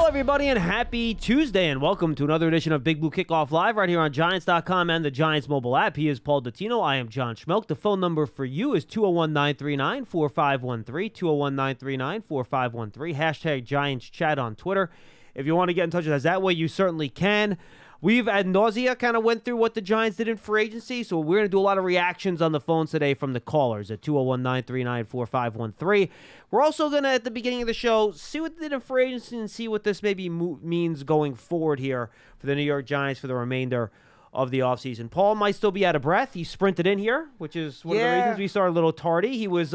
everybody, and happy Tuesday, and welcome to another edition of Big Blue Kickoff Live right here on Giants.com and the Giants mobile app. He is Paul Dottino. I am John Schmeelk. The phone number for you is 201-939-4513, 201-939-4513, hashtag Giants Chat on Twitter. If you want to get in touch with us that way, you certainly can. We've ad nausea kind of went through what the Giants did in free agency, so we're going to do a lot of reactions on the phones today from the callers at 201-939-4513. We're also going to, at the beginning of the show, see what they did in free agency and see what this maybe means going forward here for the New York Giants for the remainder of the offseason. Paul might still be out of breath. He sprinted in here, which is one of the reasons we started a little tardy. He was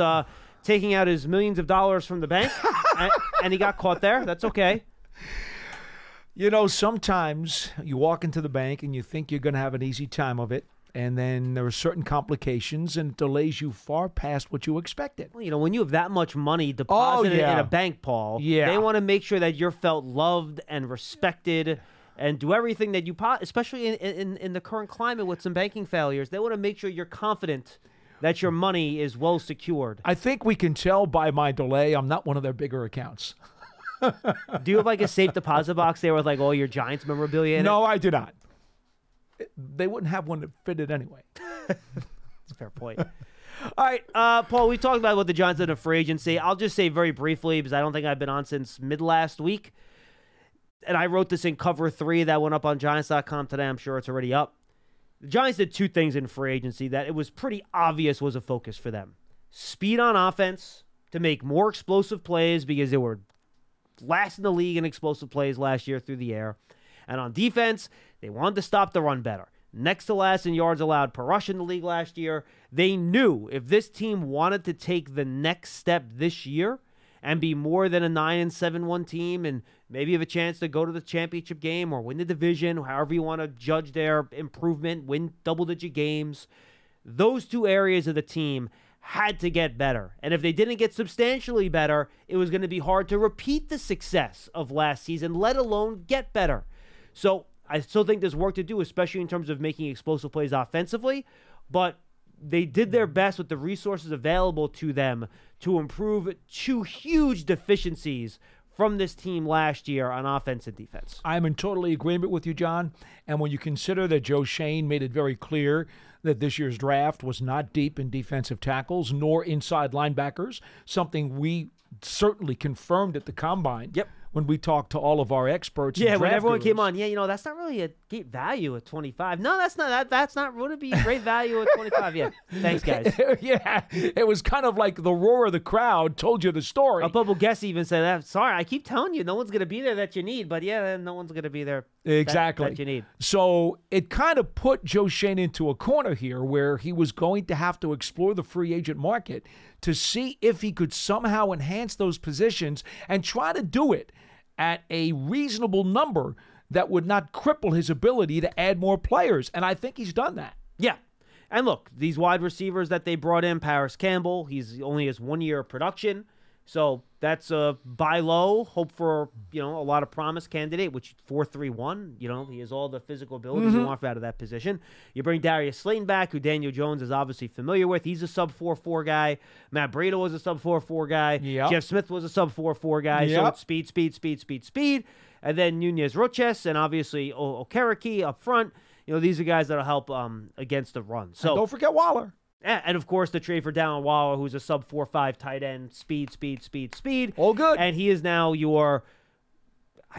taking out his millions of dollars from the bank, and he got caught there. That's okay. You know, sometimes you walk into the bank and you think you're going to have an easy time of it, and then there are certain complications and it delays you far past what you expected. Well, you know, when you have that much money deposited in a bank, Paul, they want to make sure that you're felt loved and respected and do everything that you especially in the current climate with some banking failures. They want to make sure you're confident that your money is well secured. I think we can tell by my delay I'm not one of their bigger accounts. Do you have like a safe deposit box there with like all your Giants memorabilia in it? No, I do not. They wouldn't have one that fitted anyway. That's a fair point. All right, Paul, we talked about what the Giants did in free agency. I'll just say very briefly, because I don't think I've been on since mid-last week, and I wrote this in Cover 3 that went up on Giants.com today. I'm sure it's already up. The Giants did two things in free agency that it was pretty obvious was a focus for them. Speed on offense to make more explosive plays because they were last in the league in explosive plays last year through the air. And on defense, they wanted to stop the run better. Next to last in yards allowed per rush in the league last year. They knew if this team wanted to take the next step this year and be more than a 9-7-1 team and maybe have a chance to go to the championship game or win the division, however you want to judge their improvement, win double-digit games, those two areas of the team had to get better. And if they didn't get substantially better, it was going to be hard to repeat the success of last season, let alone get better. So I still think there's work to do, especially in terms of making explosive plays offensively, but they did their best with the resources available to them to improve two huge deficiencies from this team last year on offense and defense. I'm in totally agreement with you, John. And when you consider that Joe Schoen made it very clear that this year's draft was not deep in defensive tackles nor inside linebackers, something we certainly confirmed at the Combine when we talked to all of our experts. Yeah, when everyone came on, that's not really a great value at 25. No, that's not. That's not going to be great value at 25. Yeah, thanks, guys. Yeah, it was kind of like the roar of the crowd told you the story. A bubble guest even said that. Sorry, I keep telling you, no one's going to be there that you need, but no one's going to be there exactly that you need. So it kind of put Joe Schoen into a corner here where he was going to have to explore the free agent market to see if he could somehow enhance those positions and try to do it at a reasonable number that would not cripple his ability to add more players. And I think he's done that. Yeah. And look, these wide receivers that they brought in, Paris Campbell, he's only has 1 year of production. So that's a buy low, hope for, a lot of promise candidate, which 4.31, he has all the physical abilities you want out of that position. You bring Darius Slayton back, who Daniel Jones is obviously familiar with. He's a sub 4.4 guy. Matt Breida was a sub 4.4 guy. Yep. Jeff Smith was a sub 4.4 guy. Yep. So it's speed. And then Nunez Roches and obviously Okereke up front. These are guys that'll help against the run. So and don't forget Waller. And, of course, the trade for Dallin Waller, who's a sub 4.5 tight end, speed. All good. And he is now I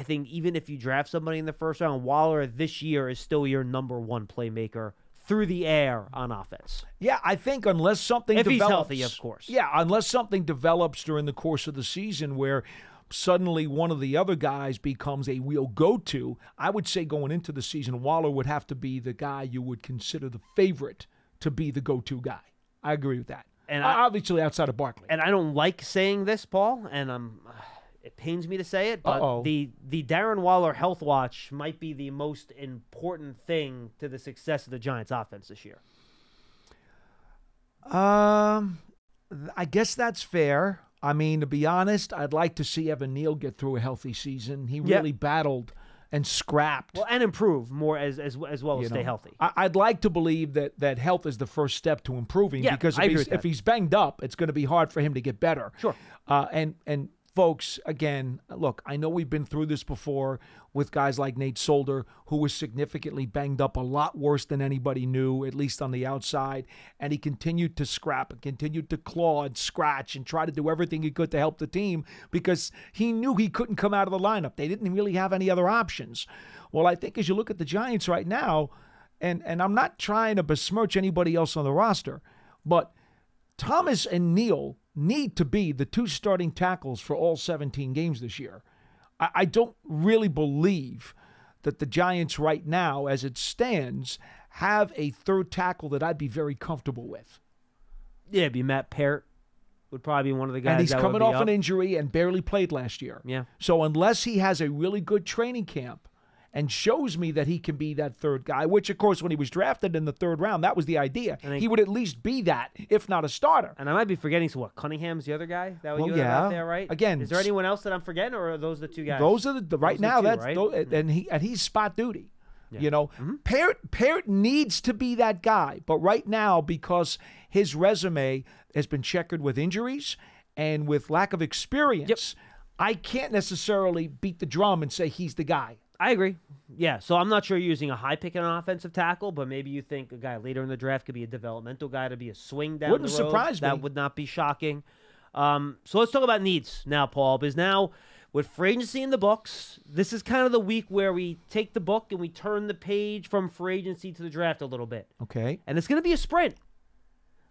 think even if you draft somebody in the first round, Waller this year is still your number one playmaker through the air on offense. Yeah, I think unless something develops. If he's healthy, of course. Yeah, unless something develops during the course of the season where suddenly one of the other guys becomes a real go-to, I would say going into the season, Waller would have to be the guy you would consider the favorite to be the go-to guy. I agree with that. And obviously outside of Barkley. And I don't like saying this, Paul, and it pains me to say it, but the Darren Waller health watch might be the most important thing to the success of the Giants offense this year. I guess that's fair. I mean, to be honest, I'd like to see Evan Neal get through a healthy season. He really battled and scrapped. Well, and improve more as well as stay healthy. I'd like to believe that health is the first step to improving because if he's banged up, it's going to be hard for him to get better. Sure. And folks, again, look, I know we've been through this before with guys like Nate Solder, who was significantly banged up, a lot worse than anybody knew, at least on the outside, and he continued to scrap and continued to claw and scratch and try to do everything he could to help the team because he knew he couldn't come out of the lineup. They didn't really have any other options. Well, I think as you look at the Giants right now, and I'm not trying to besmirch anybody else on the roster, but Thomas and Neal need to be the two starting tackles for all 17 games this year. I don't really believe that the Giants right now, as it stands, have a third tackle that I'd be very comfortable with. Yeah, it'd be Matt Peart would probably be one of the guys. And he's that coming would be off up. an injury and barely played last year. Yeah. So unless he has a really good training camp and shows me that he can be that third guy, which, of course, when he was drafted in the third round, that was the idea. He would at least be that, if not a starter. And I might be forgetting, so what, Cunningham's the other guy that you have out there, right? Again, is there anyone else that I'm forgetting, or are those the two guys? Those are the right now. Two, that's right? And he's spot duty. Yeah. You know, Peart needs to be that guy, but right now, because his resume has been checkered with injuries and with lack of experience, I can't necessarily beat the drum and say he's the guy. I agree. Yeah, so I'm not sure you're using a high pick on an offensive tackle, but maybe you think a guy later in the draft could be a developmental guy to be a swing down Wouldn't the road. surprise me. That would not be shocking. So let's talk about needs now, Paul, because now with free agency in the books, this is kind of the week where we take the book and we turn the page from free agency to the draft a little bit. Okay. And it's going to be a sprint.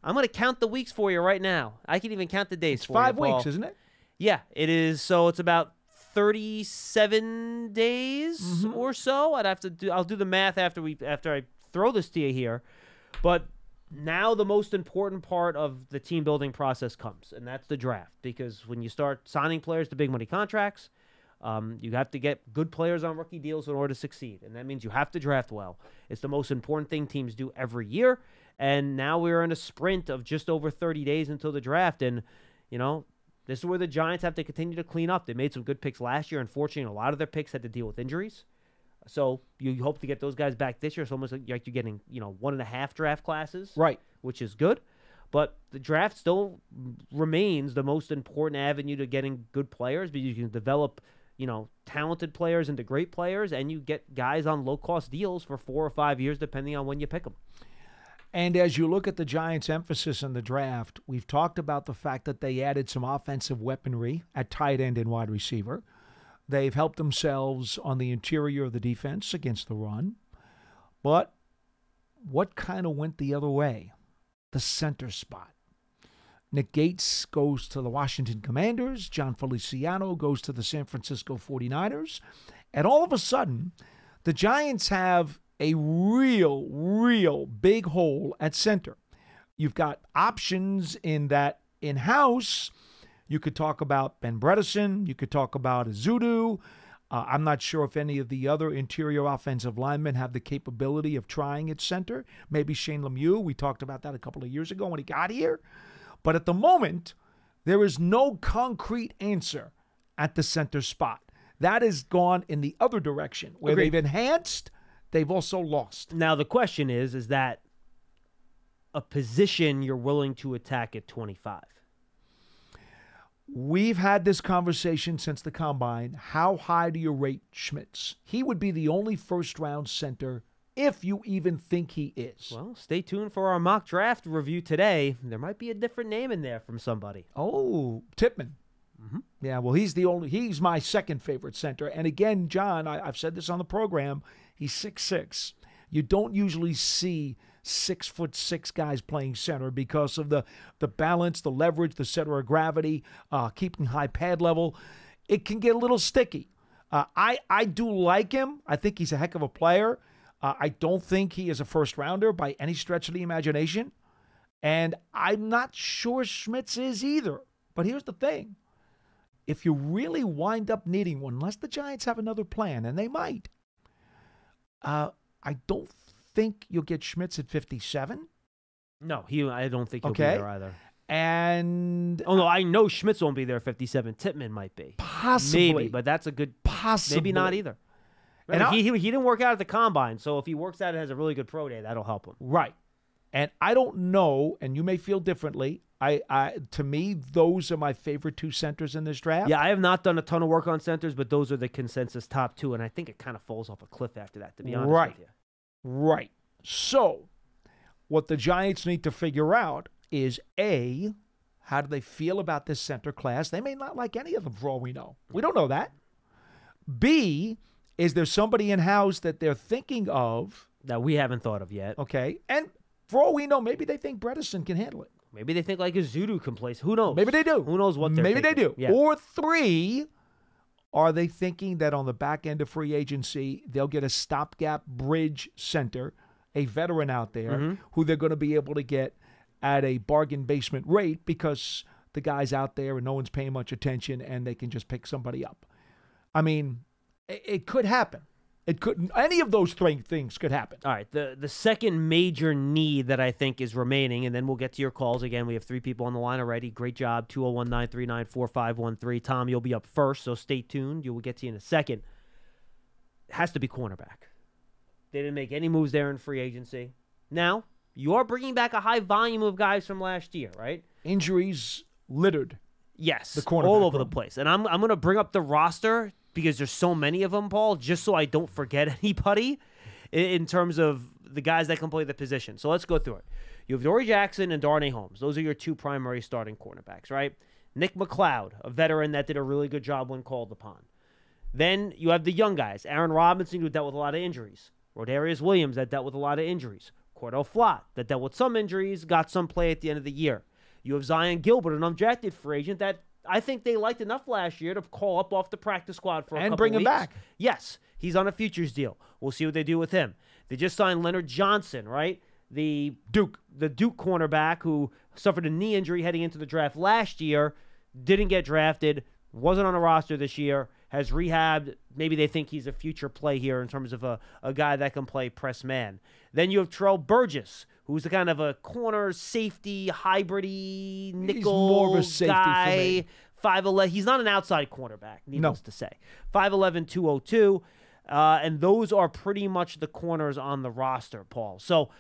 I'm going to count the weeks for you right now. I can even count the days It's for 5 you, Paul. weeks, isn't it? Yeah, it is. So it's about 37 days or so. I'll do the math after I throw this to you here. But now the most important part of the team building process comes, and that's the draft. Because when you start signing players to big money contracts, you have to get good players on rookie deals in order to succeed. And that means you have to draft well. It's the most important thing teams do every year. And now we're in a sprint of just over 30 days until the draft. And, you know, this is where the Giants have to continue to clean up. They made some good picks last year. Unfortunately, a lot of their picks had to deal with injuries. So you hope to get those guys back this year. It's almost like you're getting, 1.5 draft classes. Right. Which is good. But the draft still remains the most important avenue to getting good players, because you can develop, talented players into great players, and you get guys on low-cost deals for 4 or 5 years, depending on when you pick them. And as you look at the Giants' emphasis in the draft, we've talked about the fact that they added some offensive weaponry at tight end and wide receiver. They've helped themselves on the interior of the defense against the run. But what kind of went the other way? The center spot. Nick Gates goes to the Washington Commanders. John Feliciano goes to the San Francisco 49ers. And all of a sudden, the Giants have a real big hole at center. You've got options in that in-house. You could talk about Ben Bredesen. You could talk about Azudu. I'm not sure if any of the other interior offensive linemen have the capability of trying at center. Maybe Shane Lemieux. We talked about that a couple of years ago when he got here. But at the moment, there is no concrete answer at the center spot. That has gone in the other direction, where Agreed. they've enhanced, they've also lost. Now, the question is that a position you're willing to attack at 25? We've had this conversation since the Combine. How high do you rate Schmitz? He would be the only first-round center, if you even think he is. Well, stay tuned for our mock draft review today. There might be a different name in there from somebody. Oh, Tippmann. Yeah, well, he's my second favorite center. And again, John, I've said this on the program, he's 6'6". You don't usually see 6'6" guys playing center because of the balance, the leverage, the center of gravity, keeping high pad level. It can get a little sticky. I do like him. I think he's a heck of a player. I don't think he is a first rounder by any stretch of the imagination. And I'm not sure Schmitz is either. But here's the thing. If you really wind up needing one, unless the Giants have another plan, and they might, I don't think you'll get Schmitz at 57. No, I don't think he'll be Okay. there either. And Oh, no, I know Schmitz won't be there at 57. Tippmann might be. possibly. Maybe, but that's a good... Possibly. Maybe not either. And Remember, he didn't work out at the Combine, so if he works out and has a really good pro day, that'll help him. Right. And I don't know, and you may feel differently, To me, those are my favorite two centers in this draft. Yeah, I have not done a ton of work on centers, but those are the consensus top two, and I think it kind of falls off a cliff after that, to be honest with you. Right. So, what the Giants need to figure out is, A, how do they feel about this center class? They may not like any of them for all we know. We don't know that. B, is there somebody in-house that they're thinking of that we haven't thought of yet? Okay. And for all we know, maybe they think Bredesen can handle it. Maybe they think like a Zudu can play. Who knows? Maybe they do. Who knows what they're Maybe thinking. they do. Yeah. Or 3, are they thinking that on the back end of free agency, they'll get a stopgap bridge center, a veteran out there who they're going to be able to get at a bargain basement rate because the guy's out there and no one's paying much attention and they can just pick somebody up. I mean, it could happen. It couldn't. Any of those 3 things could happen. All right. The second major need that I think is remaining, and then we'll get to your calls. Again, we have 3 people on the line already. Great job. 201-939-4513. Tom, you'll be up first, so stay tuned. You will get to you in a second. It has to be cornerback. They didn't make any moves there in free agency. Now, you are bringing back a high volume of guys from last year, right? Injuries littered. Yes. The cornerback all over room. the place. And I'm going to bring up the roster because there's so many of them, Paul, just so I don't forget anybody in terms of the guys that can play the position. So let's go through it. You have Dory Jackson and Darnay Holmes. Those are your 2 primary starting cornerbacks, right? Nick McLeod, a veteran that did a really good job when called upon. Then you have the young guys. Aaron Robinson, who dealt with a lot of injuries. Rodarius Williams, that dealt with a lot of injuries. Cordell Flott, that dealt with some injuries, got some play at the end of the year. You have Zion Gilbert, an undrafted free agent that I think they liked enough last year to call up off the practice squad for a couple and bring him weeks. back. Yes, he's on a futures deal. We'll see what they do with him. They just signed Leonard Johnson, right? The Duke cornerback who suffered a knee injury heading into the draft last year, didn't get drafted, wasn't on a roster this year, has rehabbed. Maybe they think he's a future play here in terms of a guy that can play press man. Then you have Terrell Burgess, who's the kind of a corner safety, hybrid-y, nickel He's more of a safety guy. for me. 5'11". He's not an outside cornerback, needless to say. 5'11", 202. And those are pretty much the corners on the roster, Paul. So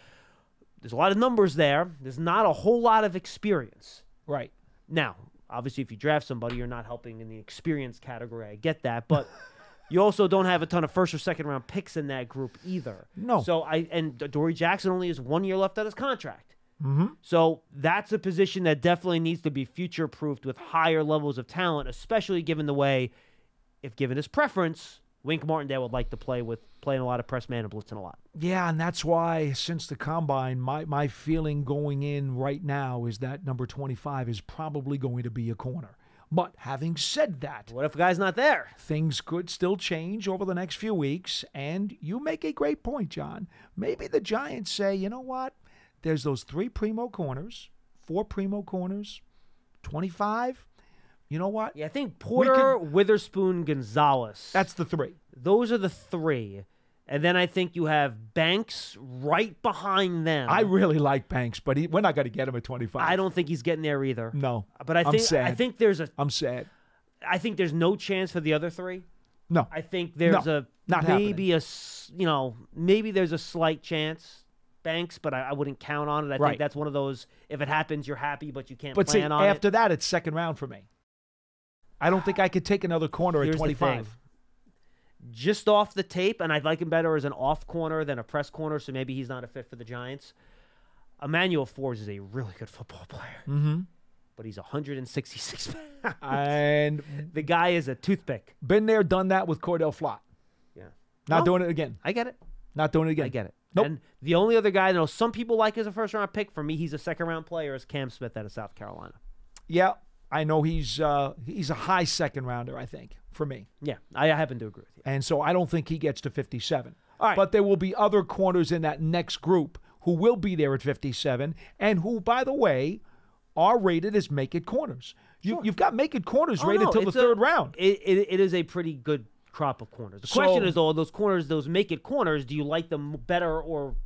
there's a lot of numbers there. There's not a whole lot of experience. Right. Now, obviously, if you draft somebody, you're not helping in the experience category. I get that. But you also don't have a ton of first or second round picks in that group either. No. So and Dory Jackson only has 1 year left on his contract. Mm-hmm. So that's a position that definitely needs to be future-proofed with higher levels of talent, especially given the way, if given his preference, Wink Martindale would like to playing a lot of press man and blitzing a lot. Yeah, and that's why since the combine, my feeling going in right now is that number 25 is probably going to be a corner. But having said that, What if a guy's not there? things could still change over the next few weeks, and you make a great point, John. Maybe the Giants say, you know what? There's those 3 primo corners, 4 primo corners, 25. You know what? Yeah, I think Porter, Witherspoon, Gonzalez. That's the 3. Those are the 3. And then I think you have Banks right behind them. I really like Banks, but we're not going to get him at 25. I don't think he's getting there either. No. But I think there's I'm sad. I think there's no chance for the other 3. No. I think there's not maybe maybe there's a slight chance, Banks, but I wouldn't count on it. I think that's one of those, if it happens, you're happy, but you can't plan on it. After that, it's second round for me. I don't think I could take another corner at 25. Just off the tape, and I'd like him better as an off corner than a press corner, so maybe he's not a fit for the Giants. Emmanuel Forbes is a really good football player. Mm-hmm. But he's 166 pounds. And the guy is a toothpick. Been there, done that with Cordell Flott. Yeah. Not doing it again. I get it. Not doing it again. I get it. Nope. And the only other guy I know some people like as a first-round pick, for me, he's a second-round player, is Cam Smith out of South Carolina. Yeah, I know he's a high second rounder, I think, for me. Yeah, I happen to agree with you. And so I don't think he gets to 57. All right. But there will be other corners in that next group who will be there at 57 and who, by the way, are rated as make-it corners. You've got make-it corners rated till the third round. It is a pretty good crop of corners. The question is, though, those corners, those make-it corners, do you like them better or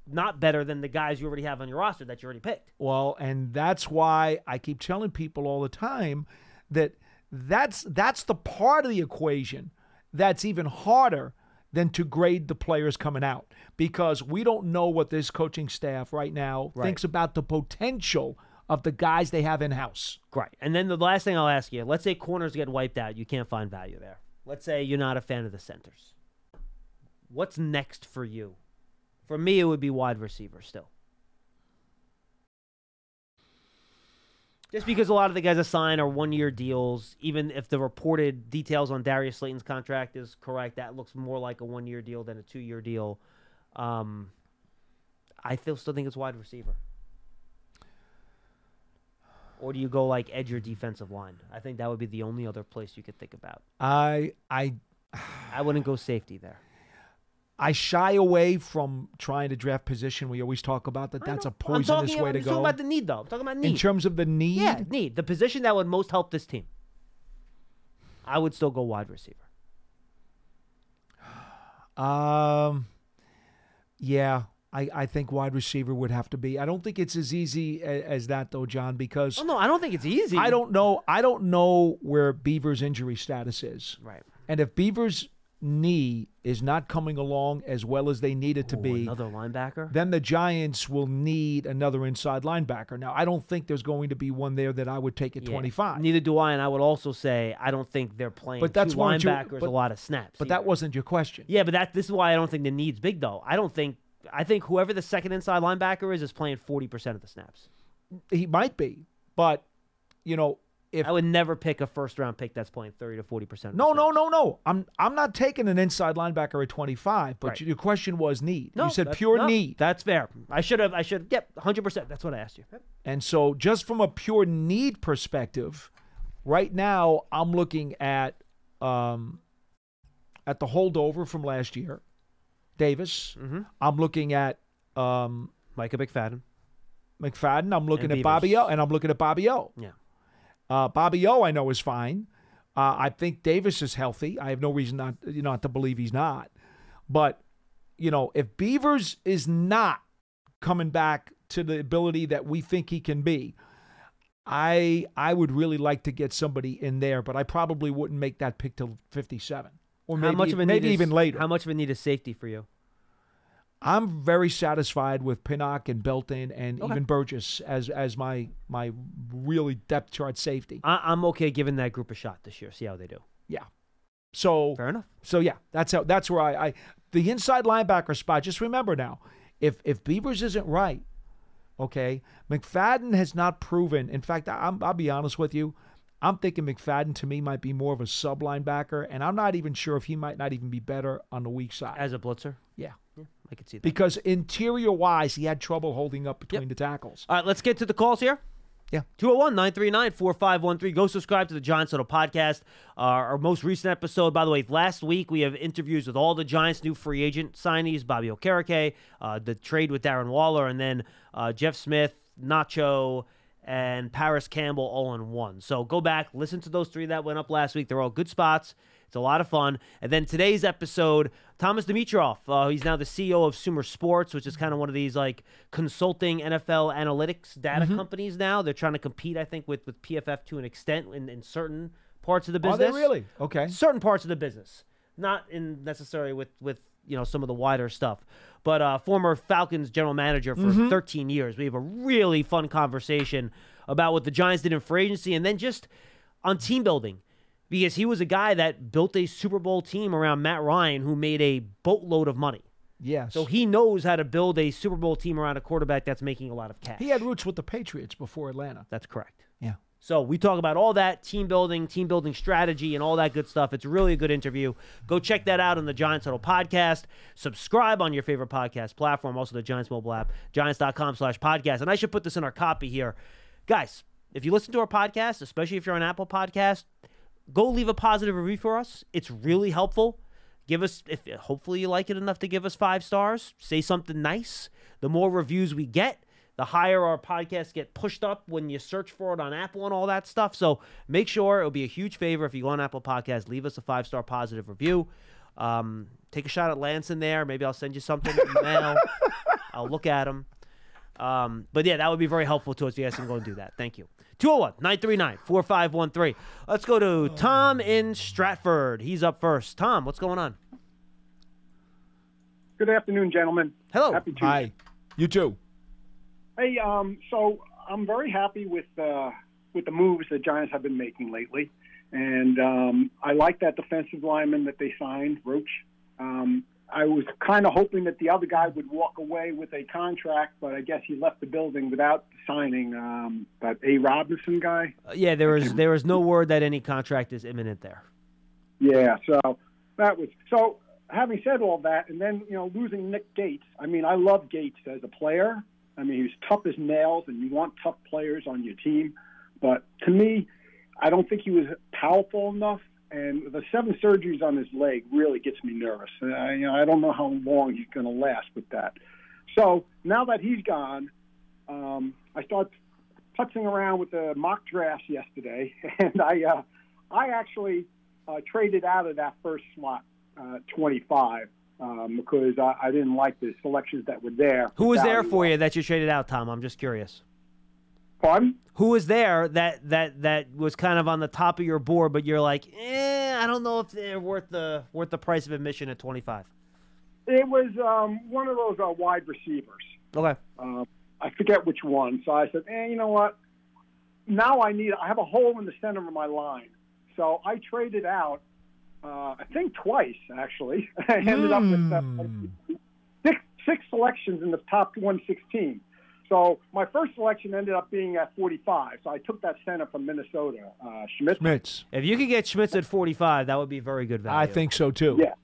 not better than the guys you already have on your roster that you already picked? Well, and that's why I keep telling people all the time that that's the part of the equation that's even harder than to grade the players coming out, because we don't know what this coaching staff right now thinks about the potential of the guys they have in-house. Right. And then the last thing I'll ask you, let's say corners get wiped out. You can't find value there. Let's say you're not a fan of the centers. What's next for you? For me, it would be wide receiver still. Just because a lot of the guys assigned are one-year deals, even if the reported details on Darius Slayton's contract is correct, that looks more like a one-year deal than a two-year deal. I still think it's wide receiver. Or do you go like edge or defensive line? I think that would be the only other place you could think about. I wouldn't go safety there. I shy away from trying to draft position. We always talk about that. That's a poisonous way to go. I'm talking about the need, though. I'm talking about need. In terms of the need? Yeah, need. The position that would most help this team. I would still go wide receiver. Yeah, I think wide receiver would have to be. I don't think it's as easy as that, though, John, because... Oh, no, I don't think it's easy. I don't know where Beaver's injury status is. Right. And if Beaver's knee is not coming along as well as they need it to be, another linebacker, then the Giants will need another inside linebacker. Now, I don't think there's going to be one there that I would take at 25. Neither do I, and I would also say I don't think they're playing two linebackers a lot of snaps. But that wasn't your question. Yeah, but this is why I don't think the need's big, though. I think whoever the second inside linebacker is playing 40% of the snaps. He might be, but, if I would never pick a first-round pick that's playing 30 to 40%. No. I'm not taking an inside linebacker at 25, but your question was need. You said pure need. That's fair. I should have. Yep, 100%. That's what I asked you. And so just from a pure need perspective, right now I'm looking at the holdover from last year, Davis. Mm-hmm. I'm looking at Micah McFadden. I'm looking at Bobby O, and I'm looking at Bobby O. Yeah. Bobby O, I know, is fine. I think Davis is healthy. I have no reason not to believe he's not. But, if Beavers is not coming back to the ability that we think he can be, I would really like to get somebody in there, but I probably wouldn't make that pick till 57. Or maybe even later. How much of a need is safety for you? I'm very satisfied with Pinnock and Belton and even Burgess as my really depth chart safety. I'm okay giving that group a shot this year. See how they do. Yeah. So fair enough. So yeah, that's where I the inside linebacker spot. Just remember now, if Beavers isn't right, okay, McFadden has not proven. In fact, I'll be honest with you. I'm thinking McFadden to me might be more of a sub linebacker, and I'm not even sure if he might not even be better on the weak side as a blitzer. Yeah. I could see that. Because interior-wise, he had trouble holding up between the tackles. All right, let's get to the calls here. Yeah. 201-939-4513. Go subscribe to the Giants Huddle podcast. Our most recent episode, by the way, last week we have interviews with all the Giants' new free agent signees, Bobby Okereke, the trade with Darren Waller, and then Jeff Smith, Nacho, and Paris Campbell all in one. So go back, listen to those three that went up last week. They're all good spots. It's a lot of fun. And then today's episode, Thomas Dimitroff. He's now the CEO of Sumer Sports, which is kind of one of these like consulting NFL analytics data companies now. They're trying to compete, I think, with PFF to an extent in certain parts of the business. Are they really? Okay. Certain parts of the business. Not in necessarily with some of the wider stuff. But former Falcons general manager for 13 years. We have a really fun conversation about what the Giants did in free agency and then just on team building. Because he was a guy that built a Super Bowl team around Matt Ryan who made a boatload of money. Yes. So he knows how to build a Super Bowl team around a quarterback that's making a lot of cash. He had roots with the Patriots before Atlanta. That's correct. Yeah. So we talk about all that, team building strategy, and all that good stuff. It's really a good interview. Go check that out on the Giants Huddle podcast. Subscribe on your favorite podcast platform, also the Giants mobile app, giants.com/podcast. And I should put this in our copy here. Guys, if you listen to our podcast, especially if you're on Apple Podcast, go leave a positive review for us. It's really helpful. Give us, hopefully you like it enough to give us 5 stars. Say something nice. The more reviews we get, the higher our podcasts get pushed up when you search for it on Apple and all that stuff. So make sure, it'll be a huge favor if you go on Apple Podcasts, leave us a 5-star positive review. Take a shot at Lance in there. Maybe I'll send you something in the mail. I'll look at them. But yeah, that would be very helpful to us if you guys can go and do that. Thank you. 201-939-4513. Let's go to Tom in Stratford. He's up first. Tom, what's going on? Good afternoon, gentlemen. Hello. Happy Tuesday. Hi. You too. Hey, so I'm very happy with the moves the Giants have been making lately, and I like that defensive lineman that they signed, Roach. I was kind of hoping that the other guy would walk away with a contract, but I guess he left the building without signing that A. Robinson guy. Yeah, there was no word that any contract is imminent there. Yeah, so that was so. Having said all that, and then losing Nick Gates. I mean, I love Gates as a player. I mean, he was tough as nails, and you want tough players on your team. But to me, I don't think he was powerful enough. And the 7 surgeries on his leg really gets me nervous. I don't know how long he's going to last with that. So now that he's gone, I start putzing around with the mock drafts yesterday, and I actually traded out of that first slot, 25, because I didn't like the selections that were there. Who was there for you that you traded out, Tom? I'm just curious. Pardon? Who was there that was kind of on the top of your board, but you're like, I don't know if they're worth the price of admission at 25. It was one of those wide receivers. Okay. I forget which one. So I said, you know what? Now I have a hole in the center of my line. So I traded out, I think twice, actually. I ended up with six selections in the top 116. So my first selection ended up being at 45. So I took that center from Minnesota, Schmitz. If you could get Schmitz at 45, that would be very good value. I think so, too. Yeah.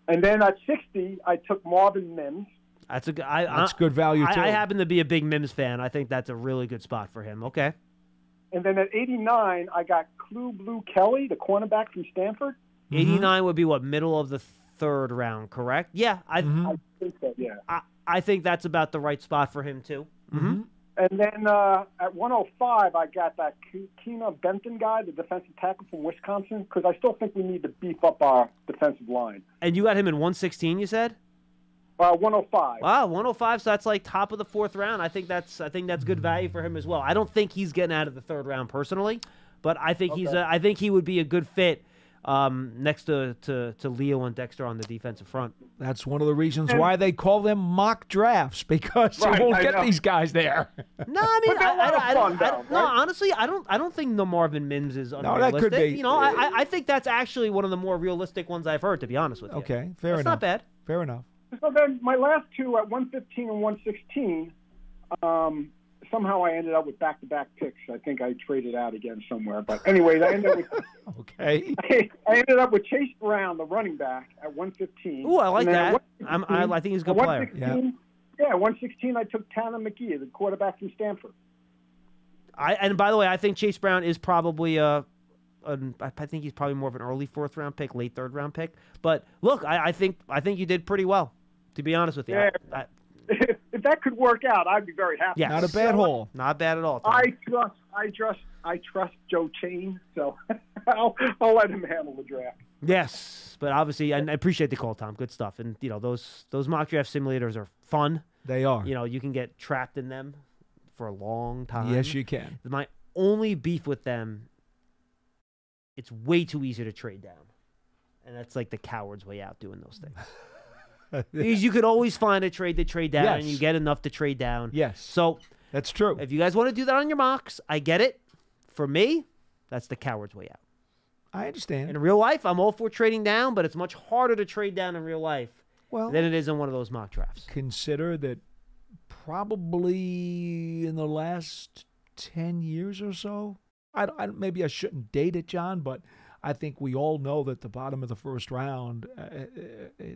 And then at 60, I took Marvin Mims. That's good value, too. I happen to be a big Mims fan. I think that's a really good spot for him. Okay. And then at 89, I got Blue Kelly, the cornerback from Stanford. 89 would be what, middle of the third round, correct? Yeah. I think so, yeah. I think that's about the right spot for him, too. Mm-hmm. And then at 105, I got that Keena Benton guy, the defensive tackle from Wisconsin, because I still think we need to beef up our defensive line. And you got him in 116, you said? 105. Wow, 105. So that's like top of the fourth round. I think that's good value for him as well. I don't think he's getting out of the third round personally, but I think I think he would be a good fit next to Leo and Dexter on the defensive front. That's one of the reasons why they call them mock drafts, because you won't get these guys there. No, I mean, honestly, I don't think the Marvin Mims is unrealistic. No, that could be. I think that's actually one of the more realistic ones I've heard, to be honest with you. Okay, fair enough. It's not bad. Fair enough. So then my last two at 115 and 116, somehow I ended up with back-to-back picks. I think I traded out again somewhere. But anyways, I ended up with I ended up with Chase Brown, the running back, at 115. Ooh, I like that. I think he's a good player. Yeah, 116 I took Tanner McGee, the quarterback from Stanford. And by the way, I think Chase Brown is probably I think he's probably more of an early fourth round pick, late third round pick. But look, I think you did pretty well, to be honest with you. Yeah. If that could work out, I'd be very happy. Yes. Not a bad haul. Not bad at all, Tom. I trust Joe Chain, so I'll let him handle the draft. Yes, but obviously, I appreciate the call, Tom. Good stuff. And those mock draft simulators are fun. They are. You can get trapped in them for a long time. Yes, you can. My only beef with them, it's way too easy to trade down, and that's like the coward's way out doing those things. Because you could always find a trade to trade down, and you get enough to trade down. Yes. So that's true. If you guys want to do that on your mocks, I get it. For me, that's the coward's way out. I understand. In real life, I'm all for trading down, but it's much harder to trade down in real life than it is in one of those mock drafts. Consider that probably in the last 10 years or so, maybe I shouldn't date it, John, but I think we all know that the bottom of the first round,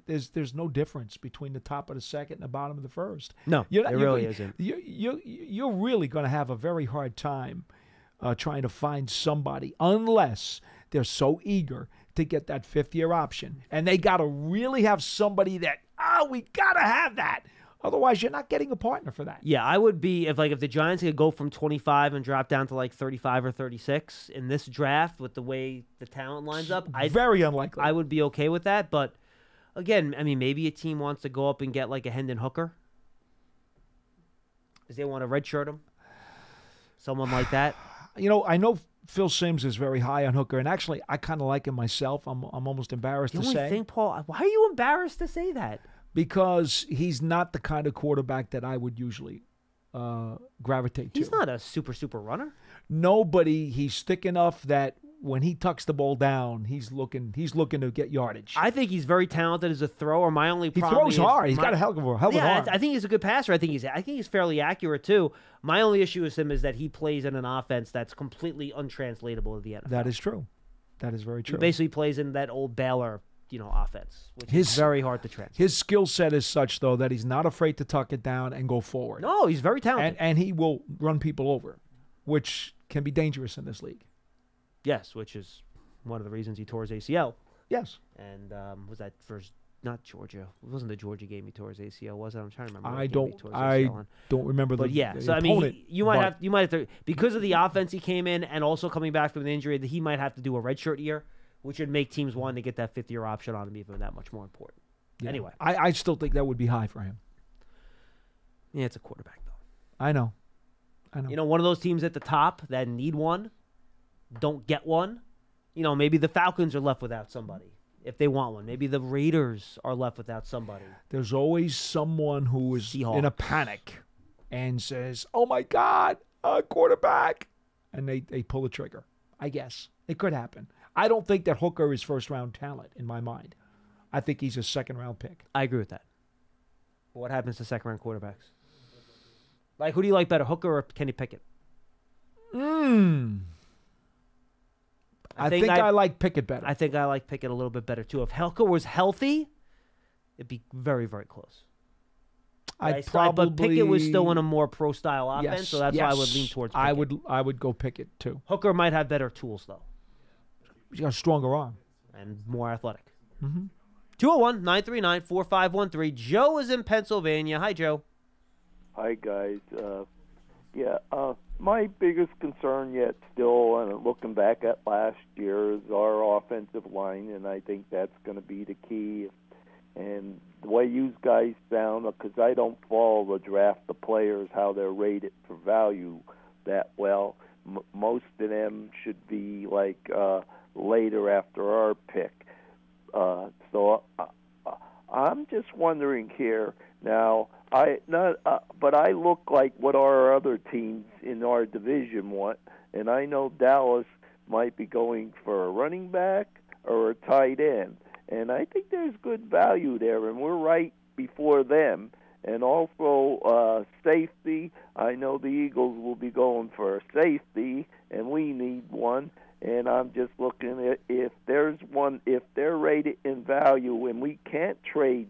there's no difference between the top of the second and the bottom of the first. No, there really isn't. You're really going to have a very hard time trying to find somebody unless they're so eager to get that fifth-year option. And they got to really have somebody that, we got to have that. Otherwise, you're not getting a partner for that. Yeah, I would be, if the Giants could go from 25 and drop down to like 35 or 36 in this draft with the way the talent lines up. Very unlikely. I would be okay with that. But, again, I mean, maybe a team wants to go up and get like a Hendon Hooker. Because they want to redshirt him. Someone like that. I know Phil Simms is very high on Hooker, and actually, I kind of like him myself. I'm almost embarrassed to say. The only thing, Paul, why are you embarrassed to say that? Because he's not the kind of quarterback that I would usually gravitate to. He's not a super runner. Nobody. He's thick enough that when he tucks the ball down, he's looking to get yardage. I think he's very talented as a thrower. My only He problem throws hard. He's got a hell of an arm. I think he's a good passer. I think he's fairly accurate too. My only issue with him is that he plays in an offense that's completely untranslatable to the NFL. That is true. That is very true. He basically plays in that old Baylor, offense, which is very hard to translate. His skill set is such, though, that he's not afraid to tuck it down and go forward. No, he's very talented. And he will run people over, which can be dangerous in this league. Yes, which is one of the reasons he tore his ACL. Yes. And was that first? Not Georgia. It wasn't the Georgia game he tore his ACL, was it? I'm trying to remember. I don't remember. But so opponent, I mean, you might have to, because of the offense he came in, and also coming back from an injury, that he might have to do a redshirt year, which would make teams want to get that fifth-year option on him even that much more important. Yeah. Anyway, I still think that would be high for him. Yeah, it's a quarterback though. I know. One of those teams at the top that need one, don't get one. Maybe the Falcons are left without somebody if they want one. Maybe the Raiders are left without somebody. There's always someone who is Seahawks. in a panic and says, "Oh my God, a quarterback," and they pull the trigger. I guess it could happen. I don't think that Hooker is first-round talent in my mind. I think he's a second-round pick. I agree with that. But what happens to second-round quarterbacks? Like, who do you like better, Hooker or Kenny Pickett? I think I like Pickett better. I think I like Pickett a little bit better, too. If Hooker was healthy, it'd be very, very close. But Pickett was still in a more pro-style offense, so that's why I would lean towards Pickett. I would go Pickett, too. Hooker might have better tools, though. He's got a stronger arm. And more athletic. 201-939-4513. Joe is in Pennsylvania. Hi, Joe. Hi, guys. My biggest concern yet still, and looking back at last year, is our offensive line, and I think that's going to be the key. And the way you guys sound, because I don't follow the draft of players, how they're rated for value that well. Most of them should be later after our pick. So I'm just wondering here now. But I look like what our other teams in our division want, and I know Dallas might be going for a running back or a tight end, and I think there's good value there, and we're right before them. And also safety. I know the Eagles will be going for a safety, and we need one. And I'm just looking at if there's one, if they're rated in value, and we can't trade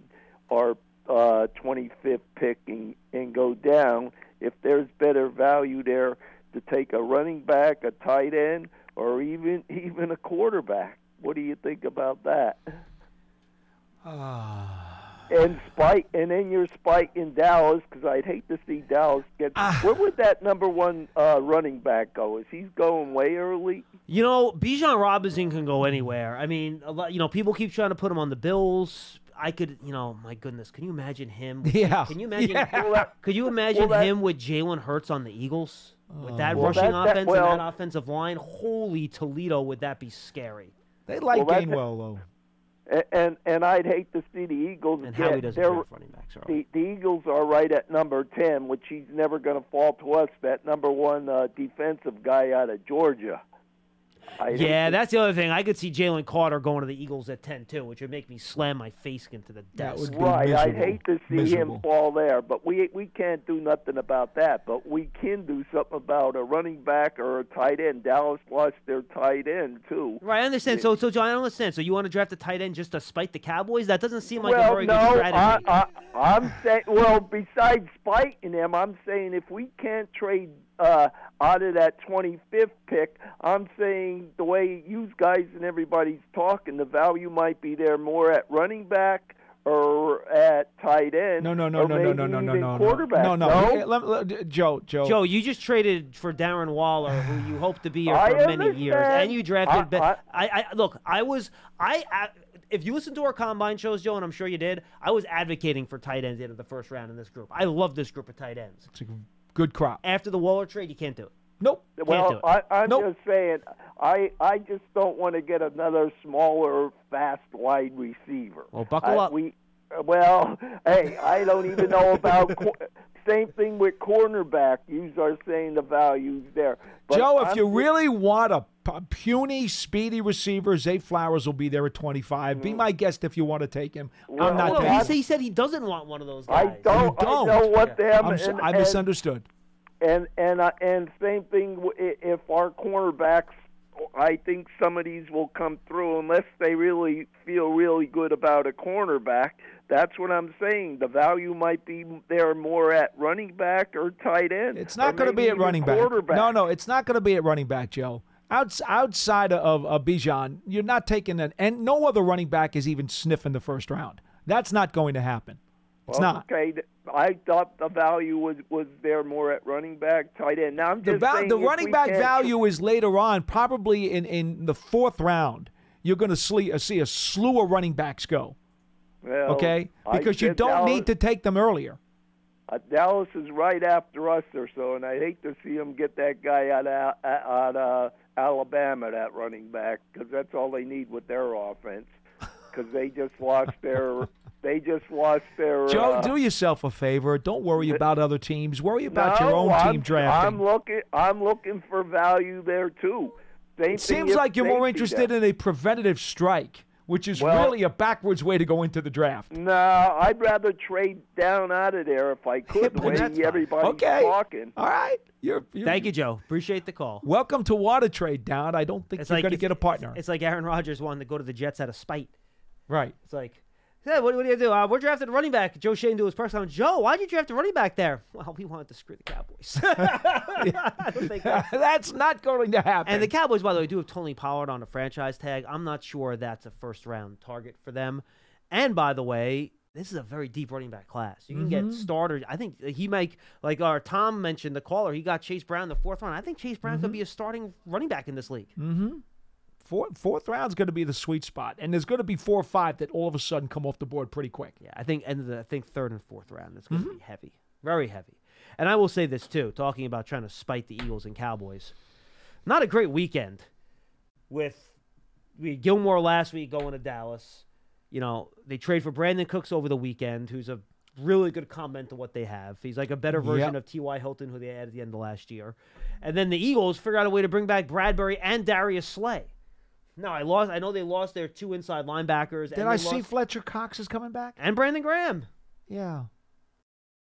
our 25th pick and go down, if there's better value there to take a running back, a tight end, or even a quarterback. What do you think about that? And then you're spiking Dallas, because I'd hate to see Dallas get. Where would that number one running back go? Is he going way early? Bijan Robinson can go anywhere. I mean, people keep trying to put him on the Bills. I could, my goodness, can you imagine him? Can you imagine? Yeah. Could you imagine him with Jalen Hurts on the Eagles? With that rushing offense and that offensive line? Holy Toledo, would that be scary? They like Gainwell, though. And I'd hate to see the Eagles and how he doesn't draft running backs. The Eagles are right at number 10, which he's never going to fall to us, that number one defensive guy out of Georgia. That's the other thing. I could see Jalen Carter going to the Eagles at 10 too, which would make me slam my face into the desk. That would be right. Miserable. I'd hate to see him fall there, but we can't do nothing about that. But we can do something about a running back or a tight end. Dallas lost their tight end too. Right, I understand. So John, I don't understand. So you want to draft a tight end just to spite the Cowboys? That doesn't seem like a very good strategy. I'm saying, besides spiting them, I'm saying if we can't trade out of that 25th pick, I'm saying the way you guys and everybody's talking, the value might be there more at running back or at tight end. No. Quarterback. No. Joe, you just traded for Darren Waller, who you hope to be here for many years, and you drafted. If you listen to our combine shows, Joe, and I'm sure you did, I was advocating for tight ends into the first round in this group. I love this group of tight ends. It's a good crop. After the Waller trade, you can't do it. Nope. Well, I'm just saying, I just don't want to get another smaller, fast wide receiver. Well, buckle up. Hey, I don't even know about same thing with cornerback. You are saying the value's there. But Joe, if you really want a puny, speedy receiver, Zay Flowers will be there at 25. Be my guest if you want to take him. I'm not No, taking him. he said he doesn't want one of those guys. I don't. I know what them. I misunderstood. And same thing if our cornerbacks. I think some of these will come through unless they really feel really good about a cornerback. That's what I'm saying. The value might be there more at running back or tight end. It's not going to be at running back. No, it's not going to be at running back, Joe. Outside of Bijan, you're not taking and no other running back is even sniffing the first round. That's not going to happen. It's not. Okay, I thought the value was there more at running back, tight end. Now I'm just saying the running back value is later on, probably in the fourth round. You're going to see a slew of running backs go. Well, okay, because you don't need to take them earlier. Dallas is right after us or so, and I hate to see them get that guy out of Alabama, that running back, because that's all they need with their offense. Because they just lost their. Joe, do yourself a favor. Don't worry about other teams. Worry about your own team drafting. I'm looking for value there too. It seems like you're more interested in a preventative strike, which is really a backwards way to go into the draft. No, I'd rather trade down out of there if I could. The way everybody's talking. All right. Thank you, Joe. Appreciate the call. Welcome to Water Trade Down. I don't think you're going to get a partner. It's like Aaron Rodgers wanted to go to the Jets out of spite. Right. It's like, hey, what do you do? We're drafting a running back. Joe Shane do his press conference. Joe, why'd you draft a running back there? Well, we wanted to screw the Cowboys. I don't think that's not going to happen. And the Cowboys, by the way, do have Tony Pollard on a franchise tag. I'm not sure that's a first-round target for them. And, by the way, this is a very deep running back class. You can get starters. I think he might, like our Tom mentioned, the caller, he got Chase Brown in the fourth round. I think Chase Brown could be a starting running back in this league. Fourth round is going to be the sweet spot, and there's going to be 4 or 5 that all of a sudden come off the board pretty quick. Yeah, I think third and fourth round it's going to be heavy, very heavy. And I will say this too, talking about trying to spite the Eagles and Cowboys. Not a great weekend with Gilmore last week going to Dallas. You know, they trade for Brandon Cooks over the weekend, who's a really good comment to what they have. He's like a better version of T.Y. Hilton, who they had at the end of last year. And then the Eagles figured out a way to bring back Bradbury and Darius Slay. No, I know they lost their 2 inside linebackers. Did I see Fletcher Cox is coming back? And Brandon Graham. Yeah.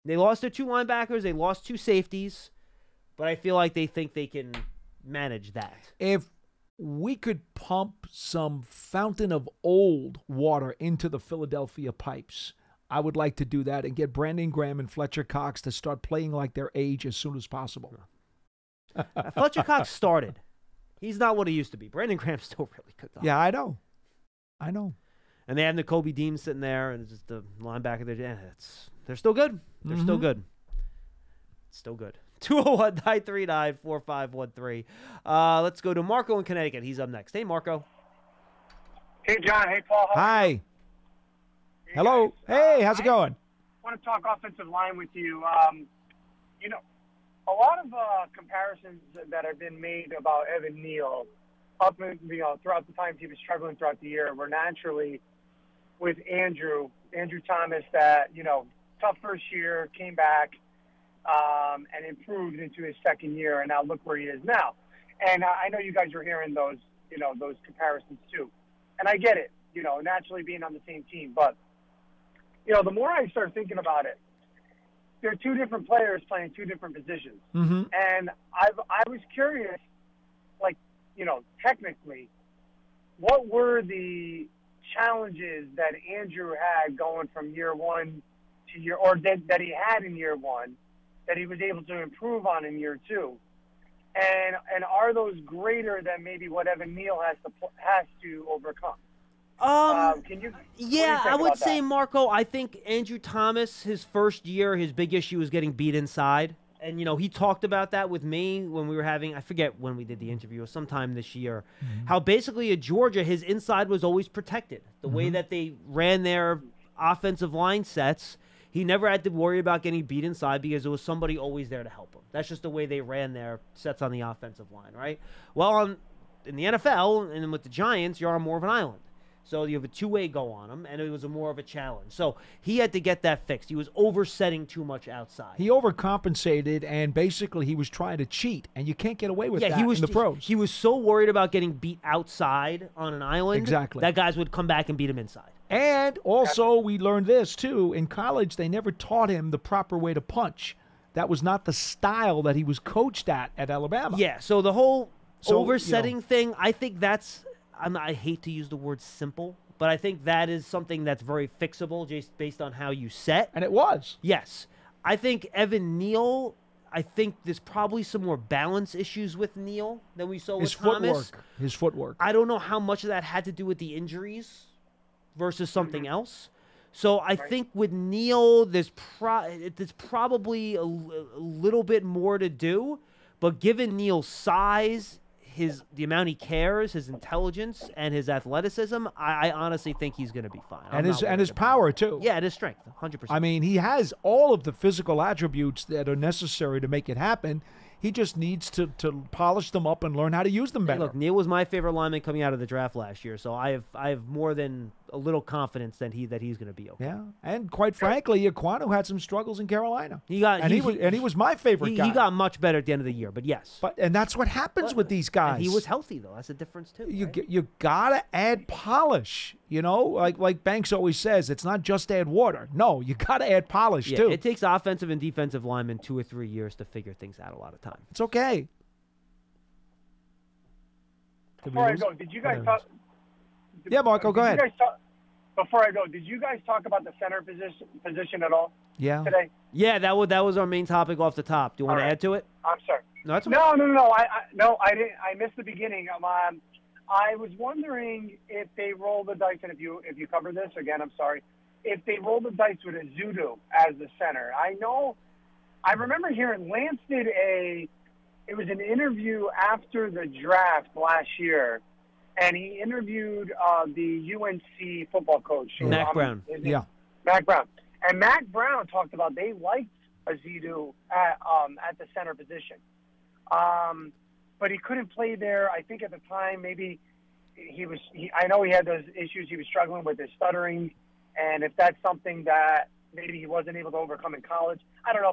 They lost their 2 linebackers. They lost 2 safeties. But I feel like they think they can manage that. If we could pump some fountain of old water into the Philadelphia pipes, I would like to do that and get Brandon Graham and Fletcher Cox to start playing like their age as soon as possible. Fletcher Cox started. He's not what he used to be. Brandon Graham's still really good, though. Yeah, I know. And they have N'Kobe Dean sitting there, and it's just the linebacker there. Yeah, they're still good. They're still good. Still good. 201-939-4513. Let's go to Marco in Connecticut. He's up next. Hey, Marco. Hey, John. Hey, Paul. Hi. Hey, hello. Guys. Hey, how's it going? I want to talk offensive line with you. A lot of comparisons that have been made about Evan Neal throughout the times he was struggling throughout the year were naturally with Andrew Thomas that, tough first year, came back and improved into his second year, and now look where he is now. And I know you guys are hearing those comparisons too. And I get it, naturally being on the same team. But, the more I start thinking about it, there are 2 different players playing 2 different positions. And I was curious, technically, what were the challenges that Andrew had going from year 1 to that he had in year 1 that he was able to improve on in year 2? And are those greater than maybe what Evan Neal has to overcome? I would say, Marco, I think Andrew Thomas, his first year, his big issue was getting beat inside. And, he talked about that with me when we were having, I forget when we did the interview, or sometime this year, how basically at Georgia, his inside was always protected. The way that they ran their offensive line sets, he never had to worry about getting beat inside because there was somebody always there to help him. That's just the way they ran their sets on the offensive line, right? Well, in the NFL and with the Giants, you're on more of an island. So you have a two-way go on him, and it was more of a challenge. So he had to get that fixed. He was oversetting too much outside. He overcompensated, and basically he was trying to cheat, and you can't get away with that in the pros. He was so worried about getting beat outside on an island Exactly. that guys would come back and beat him inside. And also, we learned this, too. In college, they never taught him the proper way to punch. That was not the style that he was coached at Alabama. Yeah, so the whole oversetting you know, thing, I think that's I hate to use the word simple, but I think that is something that's very fixable just based on how you set. And it was. Yes. I think Evan Neal, I think there's probably some more balance issues with Neal than we saw with Thomas. His footwork. I don't know how much of that had to do with the injuries versus something else. So I think with Neal, there's probably a little bit more to do, but given Neal's size, the amount he cares, his intelligence, and his athleticism, I honestly think he's going to be fine. And his power, too. Yeah, and his strength, 100%. I mean, he has all of the physical attributes that are necessary to make it happen. He just needs to polish them up and learn how to use them better. Hey, look, Neal was my favorite lineman coming out of the draft last year, so I have more than a little confidence that he's going to be okay. Yeah, and quite frankly, Aquanu had some struggles in Carolina. He was my favorite guy. He got much better at the end of the year, but yes. And that's what happens with these guys. And he was healthy though. That's a difference too. You gotta add polish. You know, like Banks always says, it's not just add water. No, you gotta add polish too. It takes offensive and defensive linemen 2 or 3 years to figure things out a lot of time. It's okay. Before I go, did you guys talk? Yeah, Marco, go ahead. Before I go, did you guys talk about the center position at all? Yeah. Today? Yeah, that was our main topic off the top. Do you want to add to it? I'm sorry. No, that's okay. No. I didn't. I missed the beginning. I was wondering if they roll the dice, and if you cover this again, I'm sorry. If they roll the dice with Azudu as the center, I remember hearing Lance did it was an interview after the draft last year, and he interviewed the UNC football coach, Mac Brown. Yeah, Mac Brown. And Mac Brown talked about they liked Azudu at the center position. But he couldn't play there. I think at the time maybe I know he had those issues. He was struggling with his stuttering, and if that's something that maybe he wasn't able to overcome in college. I don't know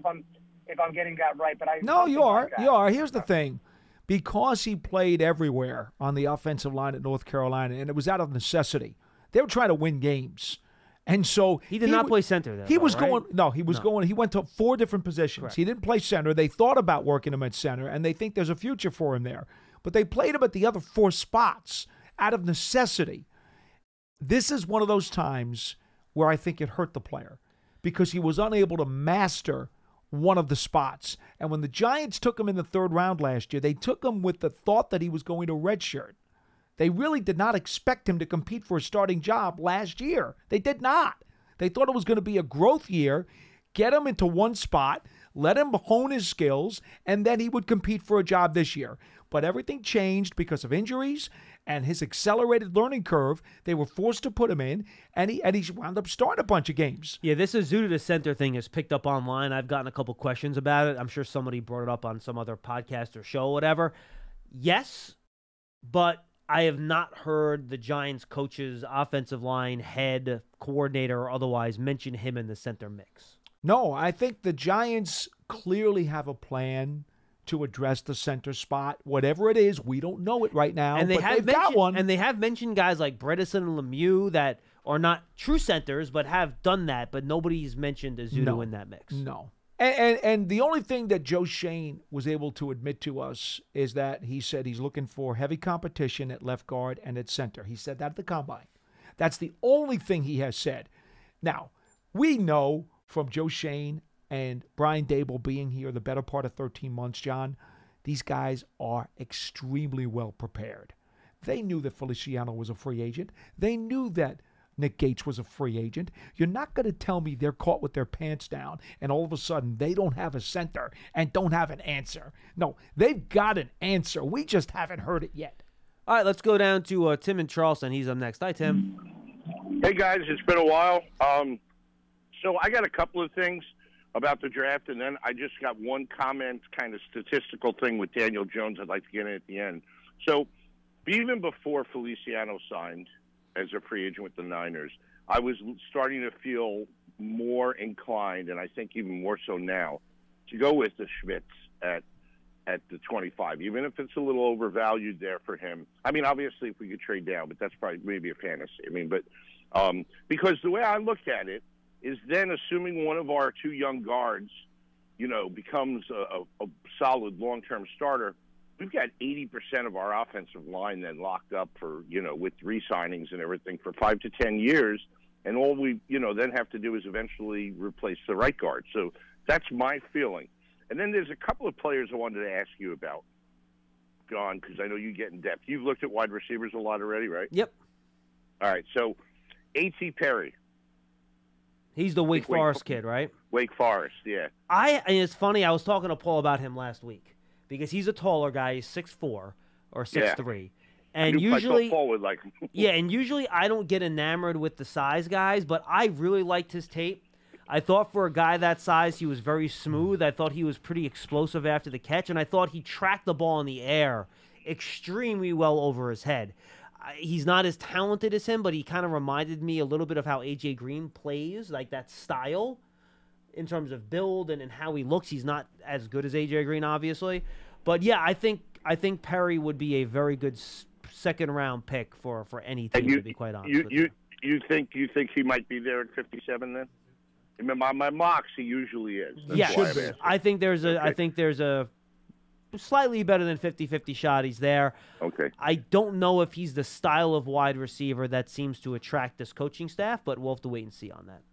if I'm getting that right, but you are. Here's the thing. Because he played everywhere on the offensive line at North Carolina, and it was out of necessity. They were trying to win games. And so he did not play center there. He was right? going. No, he was going. He went to 4 different positions. Correct. He didn't play center. They thought about working him at center, and they think there's a future for him there. But they played him at the other 4 spots out of necessity. This is one of those times where I think it hurt the player because he was unable to master one of the spots. And when the Giants took him in the 3rd round last year, they took him with the thought that he was going to redshirt. They really did not expect him to compete for a starting job last year. They did not. They thought it was going to be a growth year, get him into one spot, let him hone his skills, and then he would compete for a job this year. But everything changed because of injuries and his accelerated learning curve. They were forced to put him in, and he wound up starting a bunch of games. Yeah, this Azudu to center thing is picked up online. I've gotten a couple questions about it. I'm sure somebody brought it up on some other podcast or show or whatever. Yes, but I have not heard the Giants coaches, offensive line, head, coordinator, or otherwise mention him in the center mix. No, I think the Giants clearly have a plan to address the center spot. Whatever it is, we don't know it right now, and they've got one. And they have mentioned guys like Bredesen and Lemieux that are not true centers but have done that, but nobody's mentioned Azudu in that mix. No. And the only thing that Joe Schoen was able to admit to us is that he said he's looking for heavy competition at left guard and at center. He said that at the Combine. That's the only thing he has said. Now, we know from Joe Schoen and Brian Dable being here the better part of 13 months, John, these guys are extremely well prepared. They knew that Feliciano was a free agent. They knew that Nick Gates was a free agent. You're not going to tell me they're caught with their pants down and all of a sudden they don't have a center and don't have an answer. No, they've got an answer. We just haven't heard it yet. All right, let's go down to Tim in Charleston. He's up next. Hi, Tim. Hey, guys. It's been a while. So I got a couple of things about the draft, and then I just got one comment, kind of statistical thing with Daniel Jones I'd like to get in at the end. So even before Feliciano signed, as a free agent with the Niners, I was starting to feel more inclined, and I think even more so now, to go with the Schmitz at the 25, even if it's a little overvalued there for him. I mean, obviously, if we could trade down, but that's probably maybe a fantasy. I mean, but because the way I look at it is then assuming one of our two young guards, becomes a solid long-term starter, we've got 80% of our offensive line then locked up for, with re-signings and everything for 5 to 10 years. And all we, then have to do is eventually replace the right guard. So that's my feeling. And then there's a couple of players I wanted to ask you about, John, because I know you get in depth. You've looked at wide receivers a lot already, right? Yep. All right. So A.T. Perry. He's the Wake Forest kid, right? Wake Forest, yeah. And it's funny, I was talking to Paul about him last week because he's a taller guy. He's 6'4" or 6'3". And usually, Paul would like him. yeah, and usually I don't get enamored with the size guys, but I really liked his tape. I thought for a guy that size, he was very smooth. I thought he was pretty explosive after the catch, and I thought he tracked the ball in the air extremely well over his head. He's not as talented as him, but he kind of reminded me a little bit of how A.J. Green plays, like that style in terms of build and how he looks. He's not as good as A.J. Green, obviously. But, yeah, I think Perry would be a very good second-round pick for any team, to be quite honest with you. You think he might be there at 57 then? I mean, my mocks, he usually is. Yes, I think there's a slightly better than 50-50 shot. He's there. Okay. I don't know if he's the style of wide receiver that seems to attract this coaching staff, but we'll have to wait and see on that.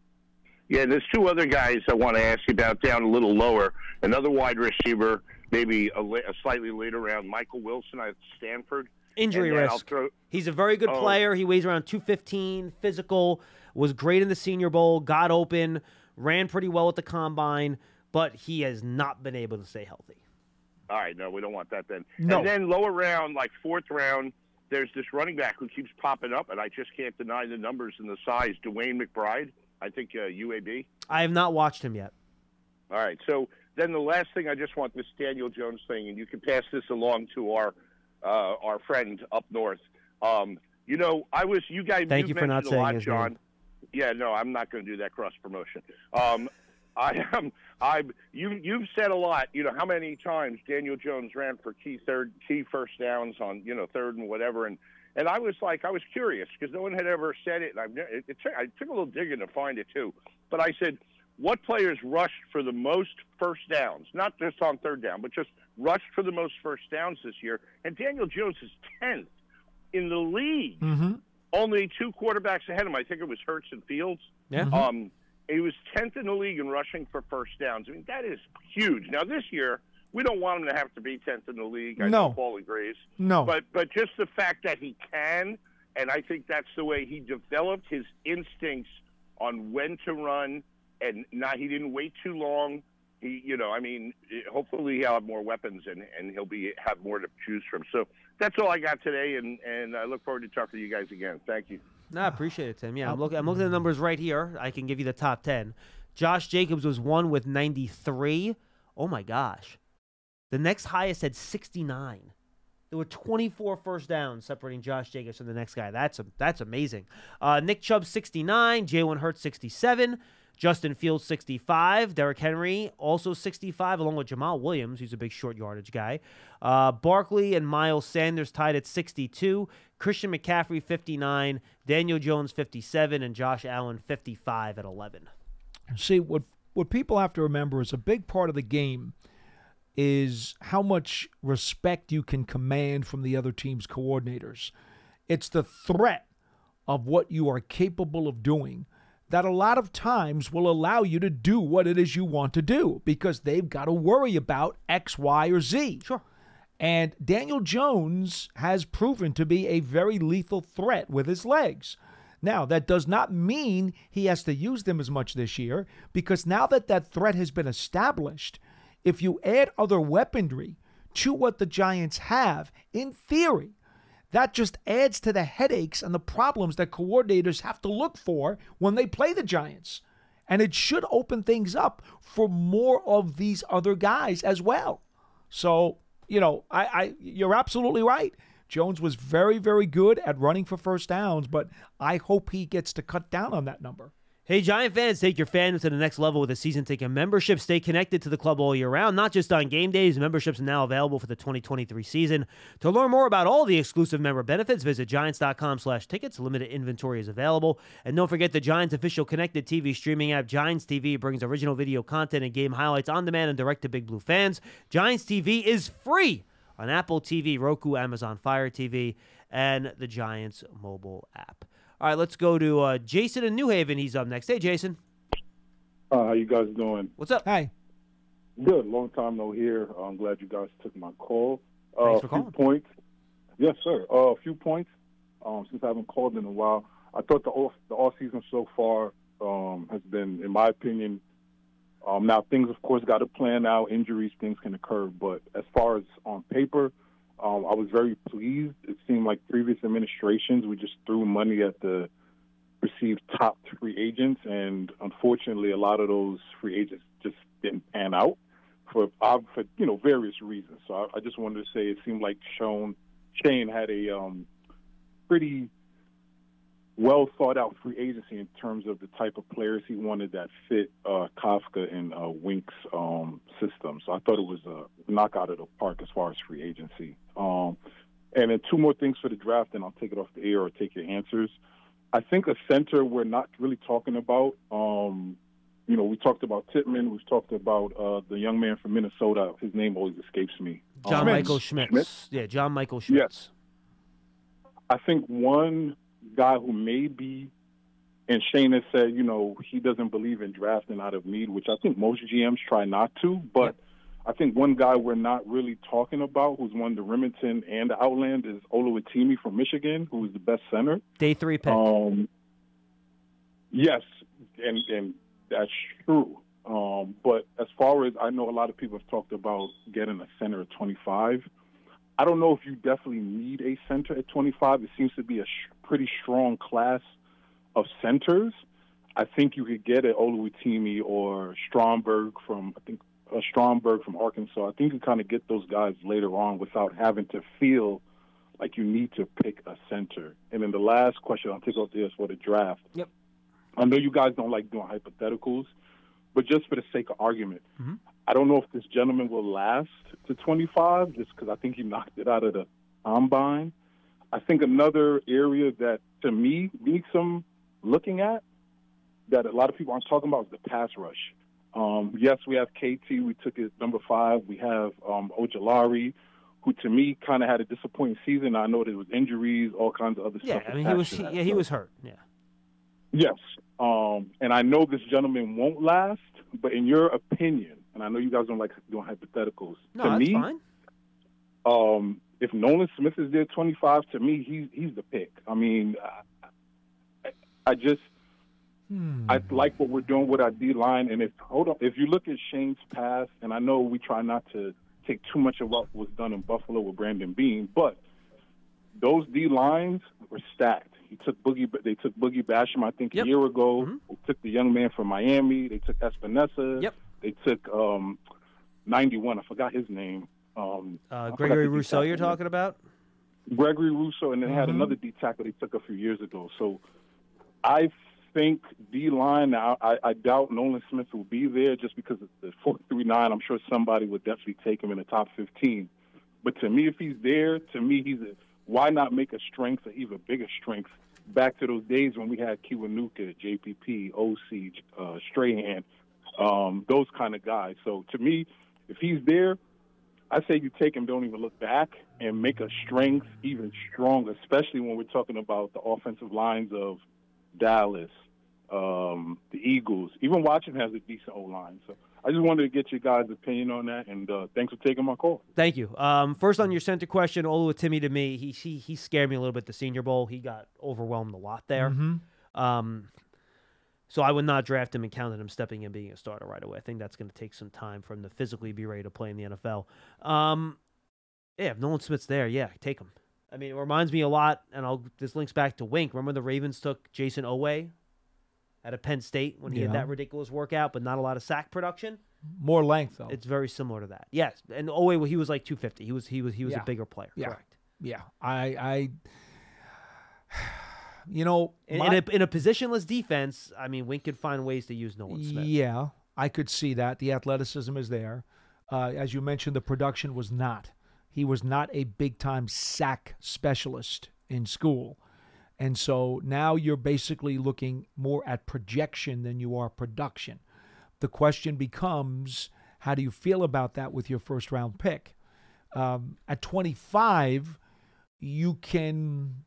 Yeah, there's two other guys I want to ask you about down a little lower. Another wide receiver, maybe a slightly later round, Michael Wilson at Stanford. Injury risk. He's a very good player. He weighs around 215, physical, was great in the Senior Bowl, got open, ran pretty well at the Combine, but he has not been able to stay healthy. All right, no, we don't want that then. No. And then lower round, like fourth round, there's this running back who keeps popping up, and I just can't deny the numbers and the size. Dwayne McBride, I think UAB. I have not watched him yet. All right, so then the last thing I just want this Daniel Jones thing, and you can pass this along to our friend up north. You guys. Thank you for not saying his John. name. Yeah, no, I'm not going to do that cross promotion. You've said a lot. How many times Daniel Jones ran for key first downs on third and whatever, and I was curious because no one had ever said it, and I took a little digging to find it too. But I said, what players rushed for the most first downs, not just on third down, but just rushed for the most first downs this year? And Daniel Jones is 10th in the league. Mm-hmm. Only two quarterbacks ahead of him. I think it was Hurts and Fields. Yeah. He was 10th in the league in rushing for first downs. I mean, that is huge. Now, this year, we don't want him to have to be 10th in the league. I know Paul agrees. No. But just the fact that he can, and I think that's the way he developed his instincts on when to run, and he didn't wait too long. Hopefully he'll have more weapons and he'll have more to choose from. So that's all I got today, and I look forward to talking to you guys again. Thank you. No, I appreciate it, Tim. Yeah, I'm looking at the numbers right here. I can give you the top 10. Josh Jacobs was 1 with 93. Oh, my gosh. The next highest had 69. There were 24 first downs separating Josh Jacobs from the next guy. That's amazing. Nick Chubb, 69. Jalen Hurts, 67. Justin Fields, 65. Derrick Henry, also 65, along with Jamal Williams, who's a big short yardage guy. Barkley and Miles Sanders tied at 62. Christian McCaffrey, 59. Daniel Jones, 57. And Josh Allen, 55 at 11. See, what people have to remember is a big part of the game is how much respect you can command from the other team's coordinators. It's the threat of what you are capable of doing that a lot of times will allow you to do what it is you want to do because they've got to worry about X, Y, or Z. Sure. And Daniel Jones has proven to be a very lethal threat with his legs. Now, that does not mean he has to use them as much this year because now that threat has been established, if you add other weaponry to what the Giants have, in theory, that just adds to the headaches and the problems that coordinators have to look for when they play the Giants. And it should open things up for more of these other guys as well. So, you're absolutely right. Jones was very, very good at running for first downs, but I hope he gets to cut down on that number. Hey, Giant fans, take your fandom to the next level with a season ticket membership. Stay connected to the club all year round, not just on game days. Memberships are now available for the 2023 season. To learn more about all the exclusive member benefits, visit Giants.com/tickets. Limited inventory is available. And don't forget the Giants official connected TV streaming app, Giants TV, brings original video content and game highlights on demand and direct to Big Blue fans. Giants TV is free on Apple TV, Roku, Amazon Fire TV, and the Giants mobile app. All right, let's go to Jason in New Haven. He's up next. Hey, Jason. How you guys doing? What's up? Hi. Good. Long time no hear. I'm glad you guys took my call. Thanks for calling. calling. Points. Yes, sir. A few points. Since I haven't called in a while, I thought the off season so far has been, in my opinion. Now things, of course, got to plan out. Injuries, things can occur, but as far as on paper, I was very pleased. It seemed like previous administrations, we just threw money at the perceived top free agents, and unfortunately, a lot of those free agents just didn't pan out for various reasons. So I just wanted to say it seemed like Shane had a pretty well thought out free agency in terms of the type of players he wanted that fit Kafka and Wink's system. So I thought it was a knockout of the park as far as free agency. And then two more things for the draft, and I'll take it off the air or take your answers. I think a center we're not really talking about. We talked about Tittman. We've talked about the young man from Minnesota. His name always escapes me. John Michael Schmitz. Yeah, John Michael Schmitz. Yes. I think one guy who may be, and Shane has said, he doesn't believe in drafting out of need, which I think most GMs try not to. But Yep. I think one guy we're not really talking about, who's won the Remington and the Outland, is Oluwatimi from Michigan, who is the best center. Day 3 pick. Yes, and that's true. But as far as I know, a lot of people have talked about getting a center at 25. I don't know if you definitely need a center at 25. It seems to be a pretty strong class of centers. I think you could get an Oluwatimi or Stromberg from Arkansas. I think you kind of get those guys later on without having to feel like you need to pick a center. And then the last question I'll take off this for the draft. Yep. I know you guys don't like doing hypotheticals, but just for the sake of argument, I don't know if this gentleman will last to 25 just because I think he knocked it out of the combine. I think another area that, to me, needs some looking at that a lot of people aren't talking about is the pass rush. Yes, we have KT. We took it number 5. We have Ojulari, who to me kind of had a disappointing season. I know there was injuries, all kinds of other stuff. Yeah, I mean, he was hurt. Yeah. Yes. And I know this gentleman won't last, but in your opinion, and I know you guys don't like doing hypotheticals. No, to that's me, fine. If Nolan Smith is there 25, to me, he's the pick. I mean, I like what we're doing with our D-line. And if you look at Shane's past, and I know we try not to take too much of what was done in Buffalo with Brandon Beane, but those D-lines were stacked. They took Boogie Basham, I think, a year ago. They took the young man from Miami. They took Espinosa. Yep. They took 91. I forgot his name. Gregory Rousseau you're talking about? Gregory Rousseau, and then had another D tackle they took a few years ago. So I think D-line, now I doubt Nolan Smith will be there just because of the 4.39. I'm sure somebody would definitely take him in the top 15. But to me, if he's there, why not make a strength an even bigger strength back to those days when we had Kiwanuka, JPP, OC, Strahan, those kind of guys. So to me, if he's there, I say you take him, don't even look back, and make a strength even stronger, especially when we're talking about the offensive lines of Dallas, the Eagles. Even Washington has a decent O-line. So I just wanted to get your guys' opinion on that, and thanks for taking my call. Thank you. First on your center question, Oluwatimi, to me, he scared me a little bit at the Senior Bowl. He got overwhelmed a lot there. So I would not draft him and count on him stepping in being a starter right away. I think that's going to take some time for him to physically be ready to play in the NFL. If Nolan Smith's there, take him. I mean, it reminds me a lot, and this links back to Wink. Remember the Ravens took Jason Owe out of Penn State when he had that ridiculous workout, but not a lot of sack production? More length, though. It's very similar to that. Yes, and Owe, he was like 250. He was a bigger player. Yeah. Correct. Yeah, you know, In a positionless defense, I mean, Wink could find ways to use Nolan Smith. Yeah, I could see that. The athleticism is there. As you mentioned, the production was not. He was not a big-time sack specialist in school. And so now you're basically looking more at projection than you are production. The question becomes, how do you feel about that with your first-round pick? At 25, you can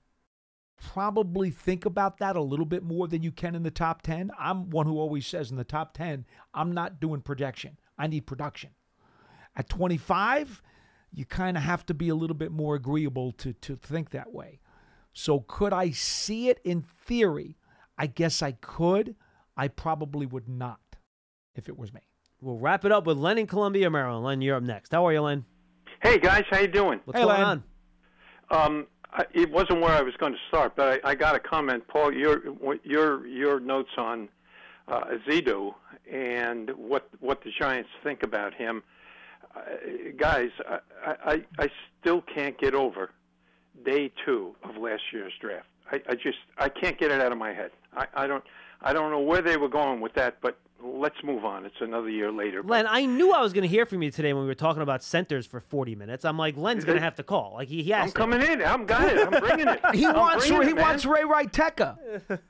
probably think about that a little bit more than you can in the top 10. I'm one who always says in the top 10, I'm not doing projection. I need production. At 25, you kind of have to be a little bit more agreeable to think that way. So could I see it in theory? I guess I could. I probably would not if it was me. We'll wrap it up with Len in Columbia, Maryland. Len, you're up next. How are you, Len? Hey, guys. How you doing? What's going on? It wasn't where I was going to start, but I got a comment, Paul. Your notes on Zito and what the Giants think about him, guys. I still can't get over day 2 of last year's draft. I can't get it out of my head. I don't know where they were going with that, but let's move on. It's another year later. Len, I knew I was going to hear from you today when we were talking about centers for 40 minutes. I'm like, Len's going to have to call. Like he has. I'm coming in. I'm got it. I'm bringing it. He wants Ray Riteka.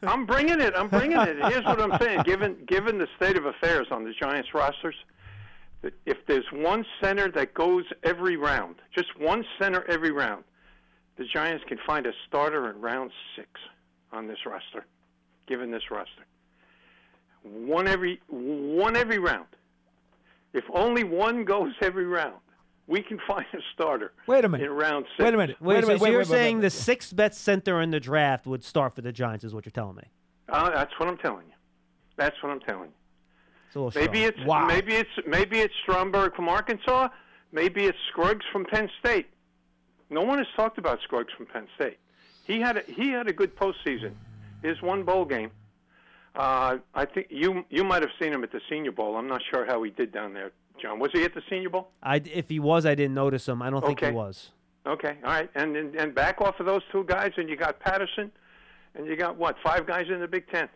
I'm bringing it. Here's what I'm saying. Given the state of affairs on the Giants rosters, that if there's one center that goes every round, just one center every round, the Giants can find a starter in round 6 on this roster, given this roster. One every round. If only one goes every round, we can find a starter. Wait a minute. In round 6. Wait a minute. So you're saying the 6th best center in the draft would start for the Giants, is what you're telling me? That's what I'm telling you. That's what I'm telling you. It's a little strong. Maybe it's Stromberg from Arkansas. Maybe it's Scruggs from Penn State. No one has talked about Scruggs from Penn State. He had a good postseason. His one bowl game. I think you might have seen him at the Senior Bowl. I'm not sure how he did down there, John. Was he at the Senior Bowl? If he was, I didn't notice him. I don't think he was. Okay, all right. And back off of those 2 guys, and you got Patterson, and you got 5 guys in the Big Ten.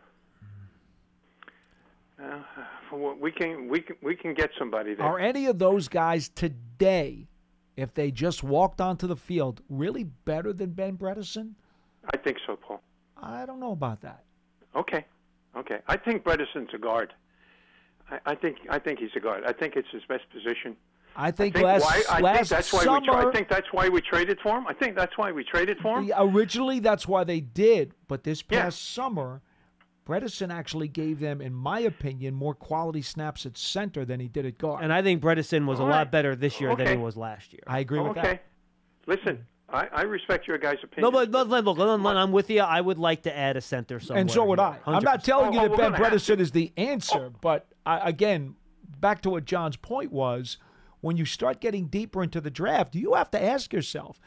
We can get somebody there. Are any of those guys today, if they just walked onto the field, really better than Ben Bredeson? I think so, Paul. I don't know about that. Okay. I think Bredeson's a guard. I think he's a guard. I think it's his best position. I think that's why we traded for him. I think that's why we traded for him. Originally, that's why they did. But this past summer, Bredeson actually gave them, in my opinion, more quality snaps at center than he did at guard. And I think Bredeson was a lot better this year than he was last year. I agree with that. Okay. Listen, I respect your guys' opinion. No, but look, I'm with you. I would like to add a center somewhere. And so would I. 100%. I'm not telling you that Ben Bredeson is the answer, but again, back to what John's point was, when you start getting deeper into the draft, you have to ask yourself,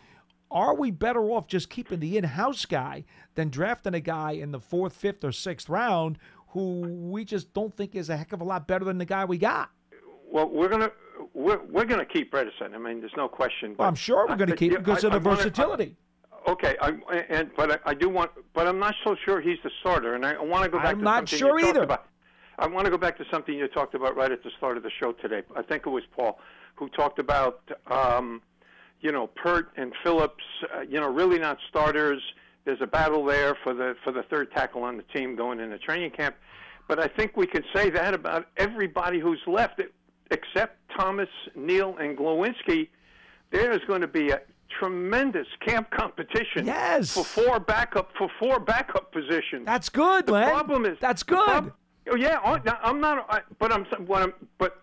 are we better off just keeping the in-house guy than drafting a guy in the 4th, 5th, or 6th round who we just don't think is a heck of a lot better than the guy we got? Well, we're gonna keep Bredeson. I mean, there's no question. Well, I'm sure we're going to keep him because of the versatility. Okay, but I'm not so sure he's the starter, and I want to go back. I'm not sure either. I want to go back to something you talked about right at the start of the show today. I think it was Paul who talked about, Pert and Phillips, really not starters. There's a battle there for the 3rd tackle on the team going into training camp. But I think we can say that about everybody who's left, except Thomas, Neal, and Glowinski. There is going to be a tremendous camp competition for four backup positions. That's good, the Len. Problem is that's good. I'm not. But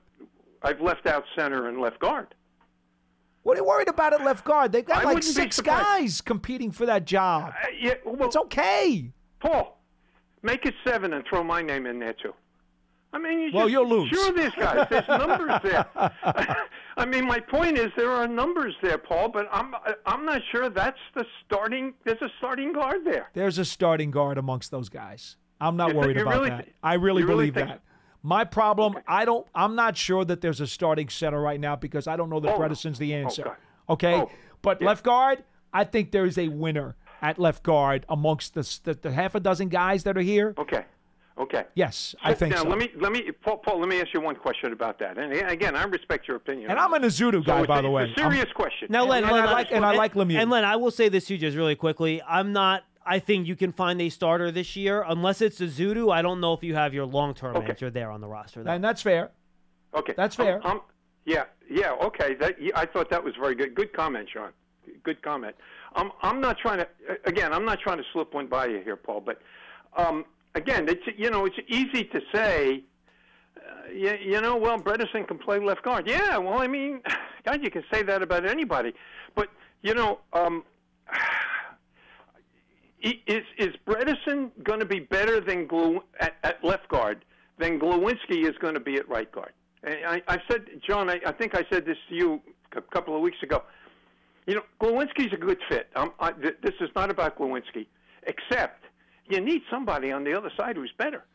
I've left out center and left guard. What are you worried about at left guard? They've got like 6 guys competing for that job. It's okay. Paul, make it 7 and throw my name in there too. I mean, you'll lose. Sure, there's guys. There's numbers there. I mean, my point is there are numbers there, Paul, but I'm not sure that's the starting. There's a starting guard there. There's a starting guard amongst those guys. I'm not worried about that. I really believe that. My problem, I'm not sure that there's a starting center right now because I don't know that Bredeson's the answer. Okay. But left guard, I think there is a winner at left guard amongst the half a dozen guys that are here. Okay. Yes, I think now, so. let me, Paul. Let me ask you one question about that. And again, I respect your opinion. And I'm an Azudu guy, by the way. It's a serious question. Now, Len, I like Lemieux. And Len, I will say this to you just really quickly. I think you can find a starter this year. Unless it's Azudu, I don't know if you have your long-term answer there on the roster. And that's fair. Okay. That's fair. Yeah, okay. I thought that was very good. Good comment, Sean. Good comment. I'm not trying to slip one by you here, Paul, but again, it's easy to say, well, Bredesen can play left guard. Yeah, well, I mean, God, you can say that about anybody. But, is Bredesen going to be better than at left guard than Glowinski is going to be at right guard? I said, John, I think I said this to you a couple of weeks ago. Glowinski's a good fit. This is not about Glowinski, except you need somebody on the other side who's better.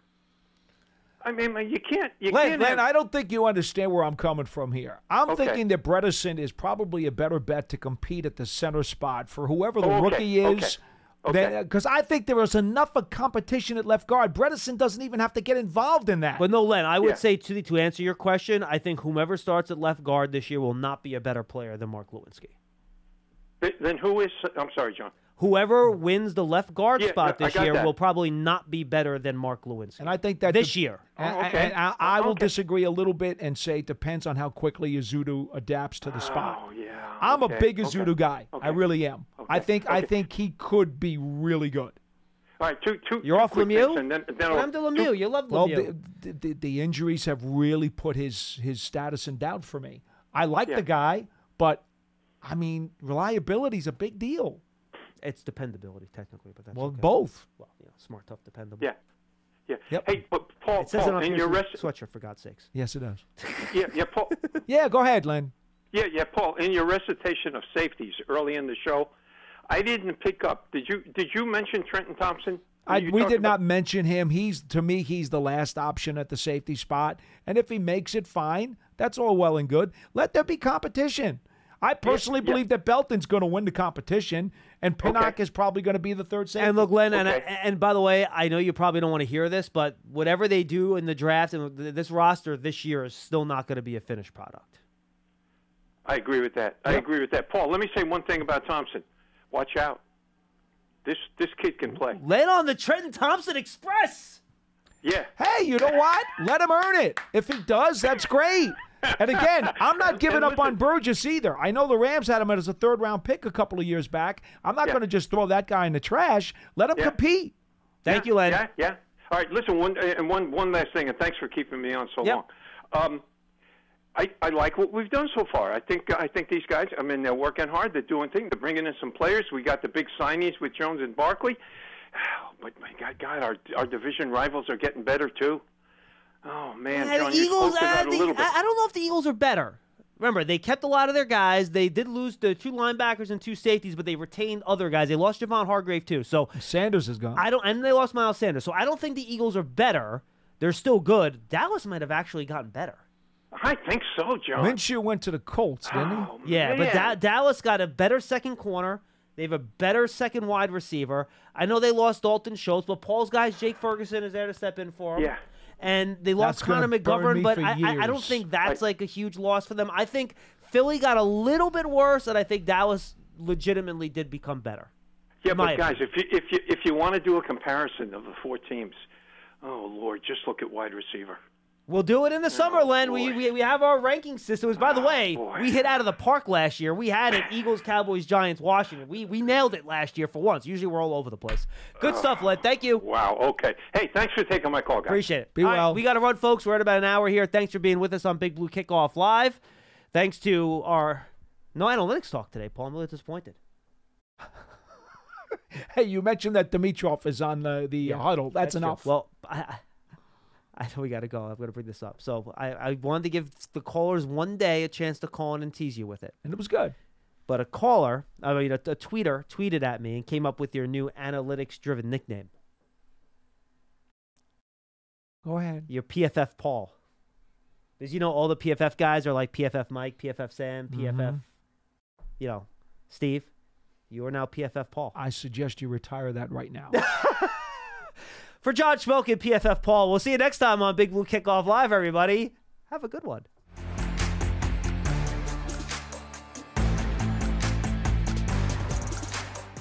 I mean, you can't. Len, I don't think you understand where I'm coming from here. I'm thinking that Bredesen is probably a better bet to compete at the center spot for whoever the rookie is. Because I think there is enough of competition at left guard. Bredesen doesn't even have to get involved in that. But no, Len, I would say to answer your question, I think whomever starts at left guard this year will not be a better player than Mark Lewinsky. Then who is? I'm sorry, John. Whoever wins the left guard spot this year will probably not be better than Mark Lewinsky. And I think that this year. And I will disagree a little bit and say it depends on how quickly Azudu adapts to the spot. Oh, yeah. I'm a big Azudu guy. I really am. I think he could be really good. All right, two. You're off Lemieux? I'm to Lemieux. You love Lemieux. Well, the injuries have really put his status in doubt for me. I like the guy, but I mean, reliability is a big deal. It's dependability, technically, but that's both. Well, smart, tough, dependable. Yeah. Yep. Hey, but Paul, it says it on in your sweatshirt, for God's sakes. Yes, it does. Yeah, Paul. Yeah, go ahead, Len. Yeah, Paul. In your recitation of safeties early in the show, I didn't pick up. Did you mention Trenton Thompson? We did not mention him. To me, he's the last option at the safety spot, and if he makes it, fine. That's all well and good. Let there be competition. I personally believe that Belton's going to win the competition, and Pinnock is probably going to be the third safety. And look, Len, and by the way, I know you probably don't want to hear this, but whatever they do in the draft and this roster this year is still not going to be a finished product. I agree with that. I agree with that. Paul, let me say one thing about Thompson. Watch out. This kid can play. Len on the Trenton Thompson Express. Yeah. Hey, you know what? Let him earn it. If he does, that's great. And again, I'm not giving up on Burgess either. I know the Rams had him as a third-round pick a couple of years back. I'm not going to just throw that guy in the trash. Let him compete. Thank you, Len. Yeah. All right, listen, one last thing, and thanks for keeping me on so long. I like what we've done so far. I think these guys, I mean, they're working hard. They're doing things. They're bringing in some players. We got the big signings with Jones and Barkley. But, my God, our division rivals are getting better, too. Oh, man, John, the Eagles, I don't know if the Eagles are better. Remember, they kept a lot of their guys. They did lose the 2 linebackers and 2 safeties, but they retained other guys. They lost Javon Hargrave, too. So Sanders is gone. And they lost Miles Sanders. So I don't think the Eagles are better. They're still good. Dallas might have actually gotten better. I think so, John. Minshew went to the Colts, didn't he? Yeah, but Dallas got a better second corner. They have a better second wide receiver. I know they lost Dalton Schultz, but Paul's guys, Jake Ferguson, is there to step in for him. Yeah. And they lost Connor McGovern, but I don't think that's like a huge loss for them. I think Philly got a little bit worse, and I think Dallas legitimately did become better. Yeah, but guys, if you want to do a comparison of the 4 teams, oh Lord, just look at wide receiver. We'll do it in the summer, Len. We have our ranking systems. By the way, we hit out of the park last year. We had it Eagles, Cowboys, Giants, Washington. We nailed it last year for once. Usually we're all over the place. Good stuff, Len. Thank you. Wow, okay. Hey, thanks for taking my call, guys. Appreciate it. Be well. Right, we got to run, folks. We're at about an hour here. Thanks for being with us on Big Blue Kickoff Live. Thanks to our no analytics talk today, Paul. I'm really disappointed. Hey, you mentioned that Dimitrov is on the huddle. That's enough. True. Well, I know we got to go. I'm going to bring this up. So I wanted to give the callers one day a chance to call in and tease you with it. And it was good. But a tweeter tweeted at me and came up with your new analytics-driven nickname. Go ahead. Your PFF Paul. Because all the PFF guys are like PFF Mike, PFF Sam, PFF, Steve. You are now PFF Paul. I suggest you retire that right now. For John Schmeelk and PFF Paul, we'll see you next time on Big Blue Kickoff Live, everybody. Have a good one.